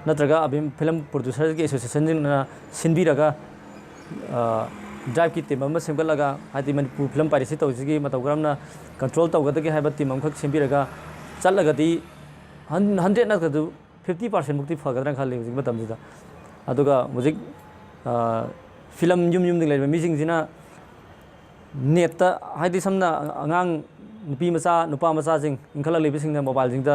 ꯅꯠꯇ꯭ꯔꯒ ꯐꯤꯂꯝ ꯄ꯭ꯔꯣꯗ꯭ꯌꯨꯁꯔꯒꯤ ꯑꯦꯁꯣꯁꯤꯌꯦꯁꯟꯁꯤꯡꯅ ꯁꯤꯟꯕꯤꯔꯒ ꯗ꯭राꯏꯕꯀꯤ ꯇꯤꯝ ꯑꯃ ꯁꯦꯝꯒꯠꯂꯒ ꯍꯥꯏꯗꯤ ꯃꯅꯤꯄꯨꯔ ꯐꯤꯂꯝ ꯄꯥꯏꯔꯦꯁꯤ ꯇꯧꯕꯁꯤꯒꯤ ꯃꯇꯧ ꯀꯔꯝꯅ ꯀꯟꯇ꯭ꯔꯣꯜ ꯇꯧꯒꯗꯒꯦ ꯍꯥꯏꯕ ꯇꯤꯝ ꯑꯃꯈꯛ ꯁꯦꯝꯕꯤꯔꯒ ꯆꯠꯂꯒꯗꯤ 100 ꯅꯠꯇ꯭ꯔꯁꯨ 50% ꯃꯨꯛꯇꯤ ꯐꯒꯗ꯭ꯔꯥꯅ ꯈꯜꯂꯤ ꯍꯧꯖꯤꯛ ꯃꯇꯝꯁꯤꯗ ꯑꯗꯨꯒ ꯍꯧꯖꯤꯛ ꯐꯤꯂꯝ ꯌꯨꯝꯗ ꯂꯩꯔꯤꯕ ꯃꯤꯁꯤꯡꯁꯤꯅ ꯅꯦꯠꯇ ꯍꯥꯏꯗꯤ ꯁꯝꯅ ꯑꯉꯥꯡ ꯅꯨꯄꯤ ꯃꯆꯥ ꯅꯨꯄꯥ ꯃꯆꯥꯁꯤꯡ ꯏꯟꯈꯠꯂꯛꯂꯤꯕꯁꯤꯡꯅ ꯃꯣꯕꯥꯏꯜꯁꯤꯡꯗ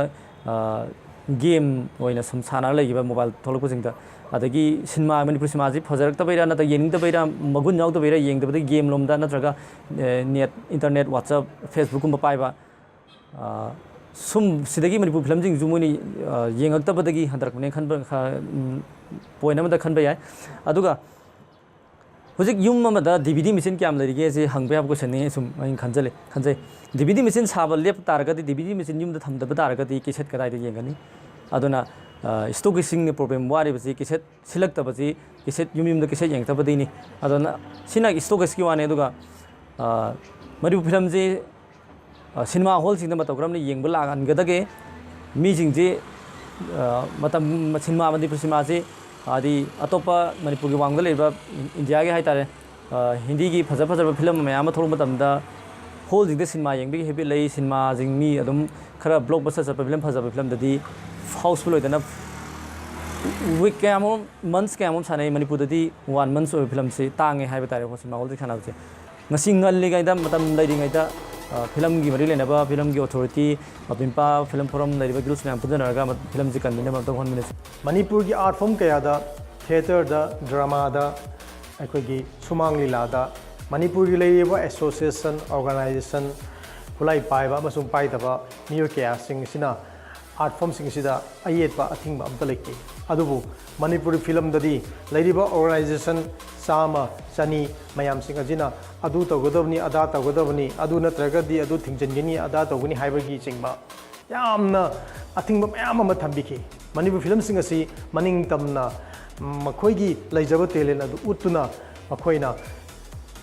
ꯒꯦꯝ ꯑꯣꯏꯅ ꯁꯨꯝ ꯁꯥꯟꯅꯔ ꯂꯩꯈꯤꯕ ꯃꯣꯕꯥꯏꯜ ꯊꯣꯛꯂꯛꯄꯁꯤꯡꯗ ꯑꯗꯒꯤ ꯃꯅꯤꯄꯨꯔ ꯁꯤꯅꯦꯃꯥꯁꯤ ꯐꯖꯔꯛꯇꯕꯩꯔꯥ ꯅꯠꯇ꯭ꯔꯒ ꯌꯦꯡꯅꯤꯡꯗꯕꯩꯔꯥ ꯃꯒꯨꯟ ꯌꯥꯎꯗꯕꯩꯔꯥ ꯌꯦꯡꯗꯕꯗꯒꯤ ꯒꯦꯝ ꯂꯣꯝꯗ ꯅꯠꯇ꯭ꯔꯒ ꯏꯟꯇꯔꯅꯦꯠ ꯋꯥꯠꯆꯞ ꯐꯦꯁꯕꯨꯛꯀꯨꯝꯕ ꯄꯥꯏꯕ ꯁꯨꯝ ꯁꯤꯗꯒꯤ ꯃꯅꯤꯄꯨꯔ ꯐꯤꯂꯝꯁꯤꯡꯁꯨ ꯃꯣꯏꯅ ꯌꯦꯡꯉꯛꯇꯕꯗꯒꯤ ꯍꯟꯊꯔꯛꯄꯅꯦ ꯈꯟꯕ ꯄꯣꯏꯟ ꯑꯃꯗ ꯈꯟꯕ ꯌꯥꯏ ꯑꯗꯨꯒ ꯍꯧꯖꯤꯛ ꯌꯨꯝ ꯑꯃꯗ DVD ꯃꯦꯆꯤꯟ ꯀꯌꯥꯝ ꯂꯩꯔꯤꯒꯦꯁꯦ ꯍꯪꯕ ꯌꯥꯕ ꯀꯣꯏꯁꯟꯅꯤ ꯁꯨꯝ ꯑꯩꯅ ꯈꯟꯖꯩ DVD ꯃꯦꯆꯤꯟ ꯁꯥꯕ ꯂꯦꯞꯄ ꯇꯥꯔꯒꯗꯤ DVD ꯃꯦꯆꯤन ꯌꯨꯝꯗ ꯊꯝꯗꯕ ꯇꯥꯔꯒꯗꯤ ꯀꯦꯁꯦꯠ ꯀꯗꯥꯏꯗ ꯌꯦꯡꯒꯅꯤ ꯑꯗꯨꯅ ꯏꯁꯇꯣꯛꯀꯤꯁꯤꯡꯒꯤ ꯄ꯭ꯔꯣꯕ꯭ꯂꯦꯝ ꯋꯥꯔꯤꯕꯁꯤ ꯀꯦꯁꯦꯠ ꯁꯤꯜꯂꯛꯇꯕꯁꯤ ꯀꯦꯁꯦꯠ ꯌꯨꯝꯗ ꯀꯦꯁꯦꯠ ꯌꯦꯡꯉꯛꯇꯕꯗꯩꯅꯤ ꯑꯗꯨꯅ ꯁꯤꯅ ꯏꯁꯇꯣꯛꯀꯤꯁꯀꯤ ꯋꯥꯅꯤ ꯑꯗꯨꯒ ꯃꯅꯤꯄꯨꯔ ꯐꯤꯂꯝꯁꯤ ꯁꯤꯅꯦꯃꯥ ꯍꯣꯜꯁꯤꯡꯗ ꯃꯇꯧ ꯀꯔꯝꯅ ꯌꯦꯡꯕ ꯂꯥꯛꯍꯟꯒꯗꯒꯦ ꯃꯤꯁꯤꯡꯁꯤ ꯃꯅꯤꯄꯨꯔ ꯁꯤꯅꯦꯃꯥꯁꯤ ꯍꯥꯏꯗꯤ ꯑꯇꯣꯞꯄ ꯃꯅꯤꯄꯨꯔꯒꯤ ꯋꯥꯡꯃꯗ ꯂꯩꯔꯤꯕ ꯏꯟꯗꯤꯌꯥꯒꯤ ꯍꯥꯏꯇꯥꯔꯦ ꯍꯤꯟꯗꯤꯒꯤ ꯐꯖ ꯐꯖꯕ ꯐꯤꯂꯝ ꯃꯌꯥꯝ ꯑꯃ ꯊꯣꯛꯂꯛꯄ ꯃꯇꯝꯗ ꯍꯣꯜꯁꯤꯡꯗ ꯁꯤꯅꯦꯃꯥ ꯌꯦꯡꯕꯒꯤ ꯍꯦꯕꯤꯠ ꯂꯩ ꯁꯤꯅꯦꯃꯥꯁꯤꯡ ꯃꯤ ꯑꯗꯨꯝ ꯈꯔ ꯕ꯭ꯂꯣꯛꯕꯁꯇꯔ ꯆꯠꯄ ꯐꯤꯂꯝ ꯐꯖꯕ ꯐꯤꯂꯝꯗꯗꯤ ꯍꯥꯎꯁꯐꯨꯜ ꯑꯣꯏꯗꯅ ꯋꯤꯛ ꯀꯌꯥꯃꯨꯛ ꯃꯟꯁ ꯀꯌꯥꯃꯨꯛ ꯁꯥꯟꯅꯩ ꯃꯅꯤꯄꯨꯔꯗꯗꯤ 1 month ꯑꯣꯏꯕ ꯐꯤꯂꯝꯁꯤ ꯇꯥꯡꯉꯦ ꯍꯥꯏꯕ ꯇꯥꯔꯦ ꯁꯤꯅꯦꯃꯥ ꯍꯣꯜꯗ ꯁꯥꯟꯅꯕꯁꯦ ꯉꯁꯤ ꯉꯜꯂꯤꯉꯩꯗ ꯃꯇꯝ ꯂꯩꯔꯤꯉꯩꯗ ꯐꯤꯂꯝꯒꯤ ꯃꯔꯤ ꯂꯩꯅꯕ ꯐꯤꯂꯝꯒꯤ ꯑꯣꯊꯣꯔꯤꯇꯤ ꯃꯄꯤꯟꯄꯥ ꯐꯤꯂꯝ ꯐꯣꯔꯝ ꯂꯩꯔꯤꯕ ꯒꯤꯜꯁ ꯃꯌꯥꯝ ꯄꯨꯟꯖꯟꯅꯔꯒ ꯐꯤꯂꯝꯁꯤ ꯀꯟꯕꯤꯅꯕ ꯑꯝꯇ ꯍꯣꯠꯅꯃꯤꯟꯅꯁꯤ ꯃꯅꯤꯄꯨꯔꯒꯤ ꯑꯥꯔꯠ ꯐꯣꯔꯝ ꯀꯌꯥꯗ ꯊꯤꯌꯦꯇꯔꯗ ꯗ꯭ꯔꯃꯥꯗ ꯑꯩꯈꯣꯏꯒꯤ ꯁꯨꯃꯥꯡ ꯂꯤꯂꯥꯗ ꯃꯅꯤꯄꯨꯔꯒꯤ ꯂꯩꯔꯤꯕ ꯑꯦꯁꯣꯁꯤꯌꯦꯁꯟ ꯑꯣꯔꯒꯅꯥꯏꯖꯦꯁꯟ ꯈꯨꯠꯂꯥꯏ ꯄꯥꯏꯕ ꯑꯃꯁꯨꯡ ꯄꯥꯏꯗꯕ ꯃꯤꯑꯣꯏ ꯀꯌꯥꯁꯤꯡ ꯑꯁꯤꯅ ꯑꯥꯔꯠ ꯐꯣꯔꯝꯁꯤꯡ ꯑꯁꯤꯗ ꯑꯌꯦꯠꯄ ꯑꯊꯤꯡꯕ ꯑꯝꯇ ꯂꯩꯇꯦ ꯑꯗꯨꯕꯨ ꯃꯅꯤꯄꯨꯔꯤ ꯐꯤꯂꯝꯗꯗꯤ ꯂꯩꯔꯤꯕ ꯑꯣꯔꯒꯅꯥꯏꯖꯦꯁꯟ 100 200 ꯃꯌꯥꯝꯁꯤꯡ ꯑꯁꯤꯅ ꯑꯗꯨ ꯇꯧꯒꯗꯕꯅꯤ ꯑꯗꯥ ꯇꯧꯒꯗꯕꯅꯤ ꯑꯗꯨ ꯅꯠꯇ꯭ꯔꯒꯗꯤ ꯑꯗꯨ ꯊꯤꯡꯖꯤꯟꯒꯅꯤ ꯑꯗꯥ ꯇꯧꯒꯅꯤ ꯍꯥꯏꯕꯒꯤ ꯆꯤꯡꯕ ꯌꯥꯝꯅ ꯑꯊꯤꯡꯕ ꯃꯌꯥꯝ ꯑꯃ ꯊꯝꯕꯤꯈꯤ ꯃꯅꯤꯄꯨꯔ ꯐꯤꯂꯝꯁꯤꯡ ꯑꯁꯤ ꯃꯅꯤꯡ ꯇꯝꯅ ꯃꯈꯣꯏꯒꯤ ꯂꯩꯖꯕ ꯇꯦꯂꯦꯟ ꯑꯗꯨ ꯎꯠꯇꯨꯅ ꯃꯈꯣꯏꯅ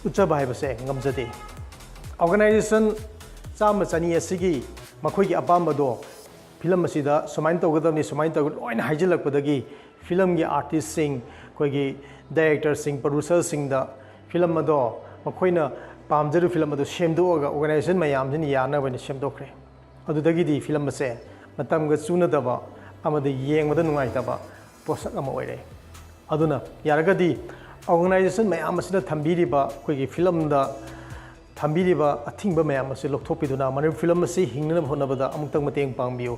ꯎꯠꯆꯕ ꯍꯥꯏꯕꯁꯦ ꯉꯝꯖꯗꯦ ꯑꯣꯔꯒꯅꯥꯏꯖꯦꯁꯟ 100 200 ꯑꯁꯤꯒꯤ ꯃꯈꯣꯏꯒꯤ ꯑꯄꯥꯝꯕꯗꯣ ꯐꯤꯂꯝ ꯑꯁꯤꯗ ꯁꯨꯃꯥꯏꯅ ꯇꯧꯒꯗꯕꯅꯤ ꯁꯨꯃꯥꯏꯅ ꯇꯧꯒꯗꯕꯅꯤ ꯂꯣꯏꯅ ꯍꯥꯏꯖꯤꯜꯂꯛꯄꯗꯒꯤ ꯐꯤꯂꯝꯒꯤ ꯑꯥꯔꯇꯤꯁꯁꯤꯡ ꯑꯩꯈꯣꯏꯒꯤ ꯗꯥꯏꯔꯦꯛꯇꯔꯁꯤꯡ ꯄ꯭ꯔꯣꯗ꯭ꯌꯨꯁꯔꯁꯤꯡꯗ ꯐꯤꯂꯝ ꯑꯗꯣ ꯃꯈꯣꯏꯅ ꯄꯥꯝꯖꯔꯤꯕ ꯐꯤꯂꯝ ꯑꯗꯨ ꯁꯦꯝꯗꯣꯛꯑꯒ ꯑꯣꯔꯒꯅꯥꯏꯖꯦꯁꯟ ꯃꯌꯥꯝꯁꯤꯅ ꯌꯥꯅꯕ ꯑꯣꯏꯅ ꯁꯦꯝꯗꯣꯛꯈ꯭ꯔꯦ ꯑꯗꯨꯗꯒꯤꯗꯤ ꯐꯤꯂꯝ ꯑꯁꯦ ꯃꯇꯝꯒ ꯆꯨꯅꯗꯕ ꯑꯃꯗꯤ ꯌꯦꯡꯕꯗ ꯅꯨꯡꯉꯥꯏꯇꯕ ꯄꯣꯠꯁꯛ ꯑꯃ ꯑꯣꯏꯔꯦ ꯑꯗꯨꯅ ꯌꯥꯔꯒꯗꯤ ꯑꯣꯔꯒꯅꯥꯏꯖꯦꯁꯟ ꯃꯌꯥꯝ ꯑꯁꯤꯅ ꯊꯝꯕꯤꯔꯤꯕ ꯑꯩꯈꯣꯏꯒꯤ ꯐꯤꯂꯝꯗ ꯊꯝꯕꯤꯔꯤꯕ ꯑꯊꯤꯡꯕ ꯃꯌꯥꯝ ꯑꯁꯤ ꯂꯧꯊꯣꯛꯄꯤꯗꯨꯅ ꯃꯅꯤꯄꯨꯔ ꯐꯤꯂꯝ ꯑꯁꯤ ꯍꯤꯡꯅꯅꯕ ꯍꯣꯠꯅꯕꯗ ꯑꯃꯨꯛꯇꯪ ꯃꯇꯦꯡ ꯄꯥꯡꯕꯤꯌꯨ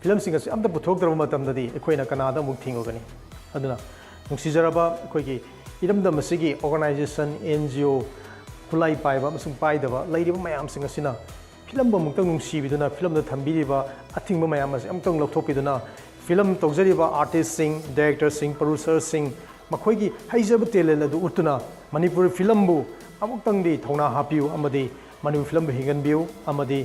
ꯐꯤꯂꯝꯁꯤꯡ ꯑꯁꯤ ꯑꯝꯇ ꯄꯨꯊꯣꯛꯇ꯭ꯔꯕ ꯃꯇꯝꯗꯗꯤ ꯑꯩꯈꯣꯏꯅ ꯀꯅꯥꯗ ꯑꯃꯨꯛ ꯊꯤꯡꯉꯨꯒꯅꯤ ꯑꯗꯨꯅ ꯅꯨꯡꯁꯤꯖꯔꯕ ꯑꯩꯈꯣꯏꯒꯤ ꯏꯔꯝꯗꯝ ꯑꯁꯤꯒꯤ ꯑꯣꯔꯒꯅꯥꯏꯖꯦꯁꯟ NGO ꯈꯨꯠꯂꯥꯏ ꯄꯥꯏꯕ ꯑꯃꯁꯨꯡ ꯄꯥꯏꯗꯕ ꯂꯩꯔꯤꯕ ꯃꯌꯥꯝꯁꯤꯡ ꯑꯁꯤꯅ ꯐꯤꯂꯝꯕꯨ ꯑꯃꯨꯛꯇꯪ ꯅꯨꯡꯁꯤꯕꯤꯗꯨꯅ ꯐꯤꯂꯝꯗ ꯊꯝꯕꯤꯔꯤꯕ ꯑꯊꯤꯡꯕ ꯃꯌꯥꯝ ꯑꯁꯤ ꯑꯃꯨꯛꯇꯪ ꯂꯧꯊꯣꯛꯄꯤꯗꯨꯅ ꯐꯤꯂꯝ ꯇꯧꯖꯔꯤꯕ ꯑꯥꯔꯇꯤꯁꯁꯤꯡ ꯗꯥꯏꯔꯦꯛꯇꯔꯁꯤꯡ ꯄ꯭ꯔꯣꯗ꯭ꯌꯨꯁꯔꯁꯤꯡ ꯃꯈꯣꯏꯒꯤ ꯍꯩꯖꯕ ꯇꯦꯂꯦꯟ ꯑꯗꯨ ꯎꯠꯇꯨꯅ ꯃꯅꯤꯄꯨꯔꯤ ꯐꯤꯂꯝꯕꯨ ꯑꯃꯨꯛꯇꯪꯗꯤ ꯊꯧꯅꯥ ꯍꯥꯞꯄꯤꯌꯨ ꯑꯃꯗꯤ ꯃꯅꯤꯄꯨꯔ ꯐꯤꯂꯝꯕꯨ ꯍꯤꯡꯍꯟꯕꯤꯌꯨ ꯑꯃꯗꯤ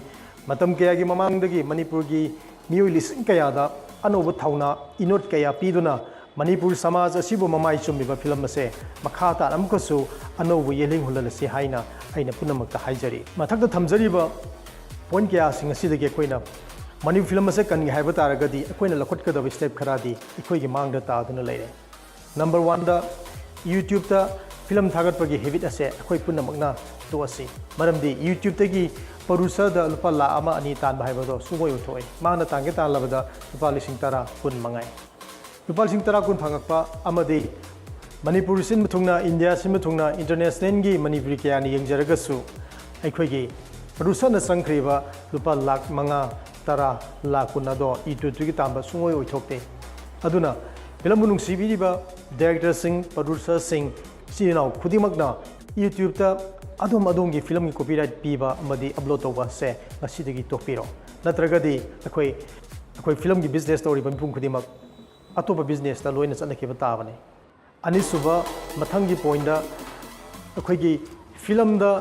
ꯃꯇꯝ ꯀꯌꯥꯒꯤ ꯃꯃꯥꯡꯗꯒꯤ ꯃꯅꯤꯄꯨꯔꯒꯤ ꯃꯤꯑꯣꯏ ꯂꯤꯁꯤꯡ ꯀꯌꯥꯗ ꯑꯅꯧꯕ ꯊꯧꯅꯥ ꯏꯅꯣꯠ ꯀꯌꯥ ꯄꯤꯗꯨꯅ ꯃꯅꯤꯄꯨꯔ ꯁꯃꯥꯖ ꯑꯁꯤꯕꯨ ꯃꯃꯥꯏ ꯆꯨꯝꯃꯤꯕ ꯐꯤꯂꯝ ꯑꯁꯦ ꯃꯈꯥ ꯇꯥꯅ ꯑꯃꯨꯛꯀꯁꯨ ꯑꯅꯧꯕ ꯌꯦꯜꯍꯤꯡ ꯍꯨꯜꯍꯜꯂꯁꯤ ꯍꯥꯏꯅ ꯑꯩꯅ ꯄꯨꯝꯅꯃꯛꯇ ꯍꯥꯏꯖꯔꯤ ꯃꯊꯛꯇ ꯊꯝꯖꯔꯤꯕ ꯄꯣꯏꯟ ꯀꯌꯥꯁꯤꯡ ꯑꯁꯤꯗꯒꯤ ꯑꯩꯈꯣꯏꯅ ꯃꯅꯤꯄꯨꯔ ꯐꯤꯂꯝ ꯑꯁꯦ ꯀꯟꯒꯦ ꯍꯥꯏꯕ ꯇꯥꯔꯒꯗꯤ ꯑꯩꯈꯣꯏꯅ ꯂꯧꯈꯠꯀꯗꯕ ꯁ꯭ꯇꯦꯞ ꯈꯔꯗꯤ ꯑꯩꯈꯣꯏꯒꯤ ꯃꯥꯡꯗ ꯇꯥꯗꯨꯅ ꯂꯩꯔꯦ ꯅꯝꯕꯔ 1ꯗ ꯌꯨꯇ꯭ꯌꯨꯕꯇ ꯐꯤꯂꯝ ꯊꯥꯒꯠꯄꯒꯤ ꯍꯦꯕꯤꯠ ꯑꯁꯦ ꯑꯩꯈꯣꯏ ꯄꯨꯝꯅꯃꯛꯅ ꯇꯣꯛꯑꯁꯤ ꯃꯔꯝꯗꯤ ꯌꯨꯇ꯭ꯌꯨꯕꯇꯒꯤ ꯄ꯭ꯔꯣꯗ꯭ꯌꯨꯁꯔꯗ ꯂꯨꯄꯥ 1,00,000 2,000 ꯇꯥꯟꯕ ꯍꯥꯏꯕꯗꯣ ꯁꯨꯡꯑꯣꯏ ꯑꯣꯏꯊꯣꯛꯑꯣꯏ ꯃꯥꯅ ꯇꯥꯟꯒꯦ ꯇꯥꯜꯂꯕꯗ ꯂꯨꯄꯥ 10,000 10,000 ꯃꯉꯥꯏ ꯂꯨꯄꯥ 10,000 10,000 ꯐꯪꯉꯛꯄ ꯑꯃꯗꯤ ꯃꯅꯤꯄꯨꯔ ꯁꯤꯟꯕ ꯊꯨꯡꯅ ꯏꯟꯗꯤꯌꯥ ꯁꯤꯟꯕ ꯊꯨꯡꯅ ꯏꯟꯇꯔꯅꯦꯁꯅꯦꯜꯒꯤ ꯃꯅꯤꯄꯨꯔꯤ ꯀꯌꯥꯅ ꯌꯦꯡꯖꯔꯒꯁꯨ ꯑꯩꯈꯣꯏꯒꯤ ꯄ꯭ꯔꯣꯗ꯭ꯌꯨꯁꯔꯅ ꯆꯪꯈ꯭ꯔꯤꯕ ꯂꯨꯄꯥ 5,00,000 10,000 1,20,000 ꯑꯗꯣ ꯌꯨꯇ꯭ꯌꯨꯕꯇꯒꯤ ꯇꯥꯟꯕ ꯁꯨꯡꯑꯣꯏ ꯑꯣꯏꯊꯣꯛꯇꯦ ꯑꯗꯨꯅ ꯐꯤꯂꯝꯕꯨ ꯅꯨꯡꯁꯤꯕꯤꯔꯤꯕ ꯗꯥꯏꯔꯦꯛꯇꯔꯁꯤꯡ ꯄ꯭ꯔꯣꯗ꯭ꯌꯨꯁꯔꯁꯤꯡ ꯏꯆꯤꯜ ꯏꯅꯥꯎ ꯈꯨꯗꯤꯡꯃꯛꯅ ꯌꯨꯇ꯭ꯌꯨꯕꯇ ꯑꯗꯣꯝꯒꯤ ꯐꯤꯂꯝꯒꯤ ꯀꯣꯄꯤꯔꯥꯏꯠ ꯄꯤꯕ ꯑꯃꯗꯤ ꯑꯞꯂꯣꯗ ꯇꯧꯕ ꯑꯁꯦ ꯉꯁꯤꯗꯒꯤ ꯇꯣꯛꯄꯤꯔꯣ ꯅꯠꯇ꯭ꯔꯒꯗꯤ ꯑꯩꯈꯣꯏ ꯐꯤꯂꯝꯒꯤ ꯕꯤꯖꯤꯅꯦꯁ ꯇꯧꯔꯤꯕ ꯃꯤꯄꯨꯝ ꯈꯨꯗꯤꯡꯃꯛ ꯑꯇꯣꯞꯄ ꯕꯤꯖꯤꯅꯦꯁꯇ ꯂꯣꯏꯅ ꯆꯠꯅꯈꯤꯕ ꯇꯥꯕꯅꯤ ꯑꯅꯤꯁꯨꯕ ꯃꯊꯪꯒꯤ ꯄꯣꯏꯟꯗ ꯑꯩꯈꯣꯏꯒꯤ ꯐꯤꯂꯝꯗ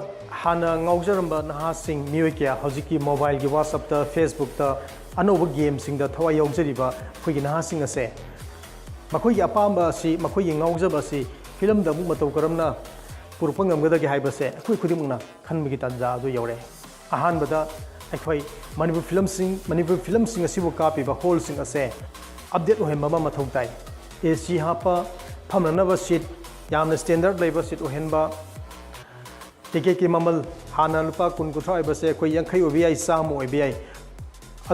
ꯍꯥꯟꯅ ꯉꯥꯎꯖꯔꯝꯕ ꯅꯍꯥꯁꯤꯡ ꯃꯤꯑꯣꯏ ꯀꯌꯥ ꯍꯧꯖꯤꯛꯀꯤ ꯃꯣꯕꯥꯏꯜꯒꯤ ꯋꯥꯆꯞꯇ ꯐꯦꯁꯕꯨꯛꯇ ꯑꯅꯧꯕ ꯒꯦꯝꯁꯤꯡꯗ ꯊꯋꯥꯏ ꯌꯥꯎꯖꯔꯤꯕ ꯑꯩꯈꯣꯏꯒꯤ ꯅꯍꯥꯁꯤꯡ ꯑꯁꯦ ꯃꯈꯣꯏꯒꯤ ꯑꯄꯥꯝꯕ ꯑꯁꯤ ꯃꯈꯣꯏꯒꯤ ꯉꯥꯎꯖꯕ ꯑꯁꯤ ꯐꯤꯂꯝꯗ ꯑꯃꯨꯛ ꯃꯇꯧ ꯀꯔꯝꯅ ꯄꯨꯔꯛꯄ ꯉꯝꯒꯗꯒꯦ ꯍꯥꯏꯕꯁꯦ ꯑꯩꯈꯣꯏ ꯈꯨꯗꯤꯡꯃꯛꯅ ꯈꯟꯕꯒꯤ ꯇꯥꯟꯖꯥ ꯑꯗꯨ ꯌꯧꯔꯦ ꯑꯍꯥꯟꯕꯗ ꯑꯩꯈꯣꯏ ꯃꯅꯤꯄꯨꯔ ꯐꯤꯂꯝꯁꯤꯡ ꯑꯁꯤꯕꯨ ꯀꯥꯞꯄꯤꯕ ꯍꯣꯜꯁꯤꯡ ꯑꯁꯦ ꯑꯞꯗꯦꯠ ꯑꯣꯏꯍꯟꯕ ꯑꯃ ꯃꯊꯧ ꯇꯥꯏ AC ꯍꯥꯞꯄ ꯐꯝꯅꯅꯕ ꯁꯤꯠ ꯌꯥꯝꯅ ꯁ꯭ꯇꯦꯟꯗꯔꯠ ꯂꯩꯕ ꯁꯤꯠ ꯑꯣꯏꯍꯟꯕ ꯇꯤꯀꯦꯠꯀꯤ ꯃꯃꯜ ꯍꯥꯟꯅ ꯂꯨꯄꯥ 20-30 ꯑꯣꯏꯕꯁꯦ ꯑꯩꯈꯣꯏ 50 ꯑꯣꯏꯕ ꯌꯥꯏ 100 ꯑꯣꯏꯕ ꯌꯥꯏ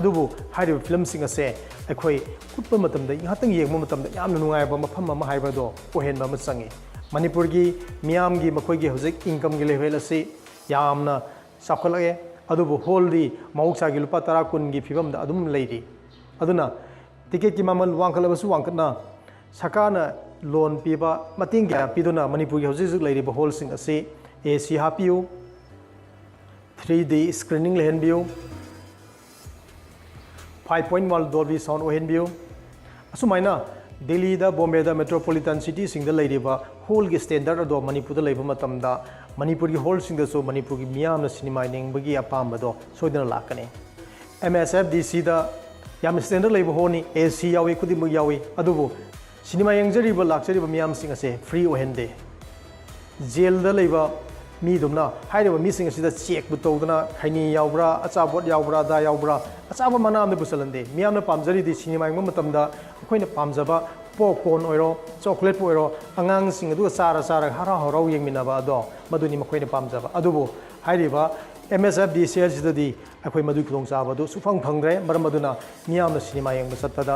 ꯑꯗꯨꯕꯨ ꯍꯥꯏꯔꯤꯕ ꯐꯤꯂꯝꯁꯤꯡ ꯑꯁꯦ ꯑꯩꯈꯣꯏ ꯎꯠꯄ ꯃꯇꯝꯗ ꯉꯥꯏꯍꯥꯛꯇꯪ ꯌꯦꯡꯕ ꯃꯇꯝꯗ ꯌꯥꯝꯅ ꯅꯨꯡꯉꯥꯏꯕ ꯃꯐꯝ ꯑꯃ ꯍꯥꯏꯕꯗꯣ ꯑꯣꯏꯍꯟꯕ ꯑꯃ ꯆꯪꯉꯤ ꯃꯅꯤꯄꯨꯔꯒꯤ ꯃꯤꯌꯥꯝꯒꯤ ꯃꯈꯣꯏꯒꯤ ꯍꯧꯖꯤꯛ ꯏꯟꯀꯝꯒꯤ ꯂꯦꯚꯦꯜ ꯑꯁꯤ ꯌꯥꯝꯅ ꯆꯥꯎꯈꯠꯂꯛꯑꯦ ꯑꯗꯨꯕꯨ ꯍꯣꯜꯗꯤ ꯃꯍꯧꯁꯥꯒꯤ ꯂꯨꯄꯥ 10 20ꯒꯤ ꯐꯤꯕꯝꯗ ꯑꯗꯨꯝ ꯂꯩꯔꯤ ꯑꯗꯨꯅ ꯇꯤꯀꯦꯠꯀꯤ ꯃꯃꯜ ꯋꯥꯡꯈꯠꯂꯕꯁꯨ ꯋꯥꯡꯈꯠꯅ ꯁꯔꯀꯥꯔꯅ ꯂꯣꯟ ꯄꯤꯕ ꯃꯇꯦꯡ ꯀꯌꯥ ꯄꯤꯗꯨꯅ ꯃꯅꯤꯄꯨꯔꯒꯤ ꯍꯧꯖꯤꯛ ꯂꯩꯔꯤꯕ ꯍꯣꯜꯁꯤꯡ ꯑꯁꯤ AC ꯍꯥꯞꯄꯤꯌꯨ 3D ꯁ꯭ꯀ꯭ꯔꯤꯅꯤꯡ ꯂꯩꯍꯟꯕꯤꯌꯨ 5.1 ꯗꯣꯜꯕꯤ ꯁꯥꯎꯟ ꯑꯣꯏꯍꯟꯕꯤꯌꯨ ꯑꯁꯨꯃꯥꯏꯅ ꯗꯦꯜꯂꯤꯗ ꯕꯣꯝꯕꯦꯗ ꯃꯦꯇ꯭ꯔꯣꯄꯣꯂꯤꯇꯟ ꯁꯤꯇꯤꯁꯤꯡꯗ ꯂꯩꯔꯤꯕ ꯍꯣꯜꯒꯤ ꯁ꯭ꯇꯦꯟꯗꯔꯠ ꯑꯗꯣ ꯃꯅꯤꯄꯨꯔꯗ ꯂꯩꯕ ꯃꯇꯝꯗ ꯃꯅꯤꯄꯨꯔꯒꯤ ꯍꯣꯜꯁꯤꯡꯗꯁꯨ ꯃꯅꯤꯄꯨꯔꯒꯤ ꯃꯤꯌꯥꯝꯅ ꯁꯤꯅꯦꯃꯥ ꯌꯦꯡꯕꯒꯤ ꯑꯄꯥꯝꯕꯗꯣ ꯁꯣꯏꯗꯅ ꯂꯥꯛꯀꯅꯤ MSFDCꯗ ꯌꯥꯝꯅ ꯁ꯭ꯇꯦꯟꯗꯔꯠ ꯂꯩꯕ ꯍꯣꯜꯅꯤ AC ꯌꯥꯎꯏ ꯈꯨꯗꯤꯡꯃꯛ ꯌꯥꯎꯏ ꯑꯗꯨꯕꯨ ꯁꯤꯅꯦꯃꯥ ꯌꯦꯡꯖꯔꯤꯕ ꯂꯥꯛꯆꯔꯤꯕ ꯃꯤꯌꯥꯝꯁꯤꯡ ꯑꯁꯦ ꯐ꯭ꯔꯤ ꯑꯣꯏꯍꯟꯗꯦ ꯖꯦꯜꯗ ꯂꯩꯕ ꯃꯤꯗꯨꯝꯅ ꯍꯥꯏꯔꯤꯕ ꯃꯤꯁꯤꯡ ꯑꯁꯤꯗ ꯆꯦꯛꯄꯨ ꯇꯧꯗꯅ ꯈꯩꯅꯤ ꯌꯥꯎꯕ꯭ꯔꯥ ꯑꯆꯥꯄꯣꯠ ꯌꯥꯎꯕ꯭ꯔꯥ ꯑꯗꯥ ꯌꯥꯎꯕ꯭ꯔꯥ ꯑꯆꯥꯕ ꯃꯅꯥ ꯑꯃꯗ ꯄꯨꯁꯜꯍꯟꯗꯦ ꯃꯤꯌꯥꯝꯅ ꯄꯥꯝꯖꯔꯤꯗꯤ ꯁꯤꯅꯦꯃꯥ ꯌꯦꯡꯕ ꯃꯇꯝꯗ ꯑꯩꯈꯣꯏꯅ ꯄꯥꯝꯖꯕ ꯄꯣꯞꯀꯣꯔꯟ ꯑꯣꯏꯔꯣ ꯆꯣꯀ꯭ꯂꯦꯠꯄꯨ ꯑꯣꯏꯔꯣ ꯑꯉꯥꯡꯁꯤꯡ ꯑꯗꯨꯒ ꯆꯥꯔꯒ ꯍꯔꯥꯎ ꯍꯔꯥꯎ ꯌꯦꯡꯃꯤꯟꯅꯕ ꯑꯗꯣ ꯃꯗꯨꯅꯤ ꯃꯈꯣꯏꯅ ꯄꯥꯝꯖꯕ ꯑꯗꯨꯕꯨ ꯍꯥꯏꯔꯤꯕ MSFDC ꯑꯁꯤꯗꯗꯤ ꯑꯩꯈꯣꯏ ꯃꯗꯨꯒꯤ ꯈꯨꯗꯣꯡꯆꯥꯕꯗꯨ ꯁꯨꯐꯪ ꯐꯪꯗ꯭ꯔꯦ ꯃꯔꯝ ꯑꯗꯨꯅ ꯃꯤꯌꯥꯝꯅ ꯁꯤꯅꯦꯃꯥ ꯌꯦꯡꯕ ꯆꯠꯄꯗ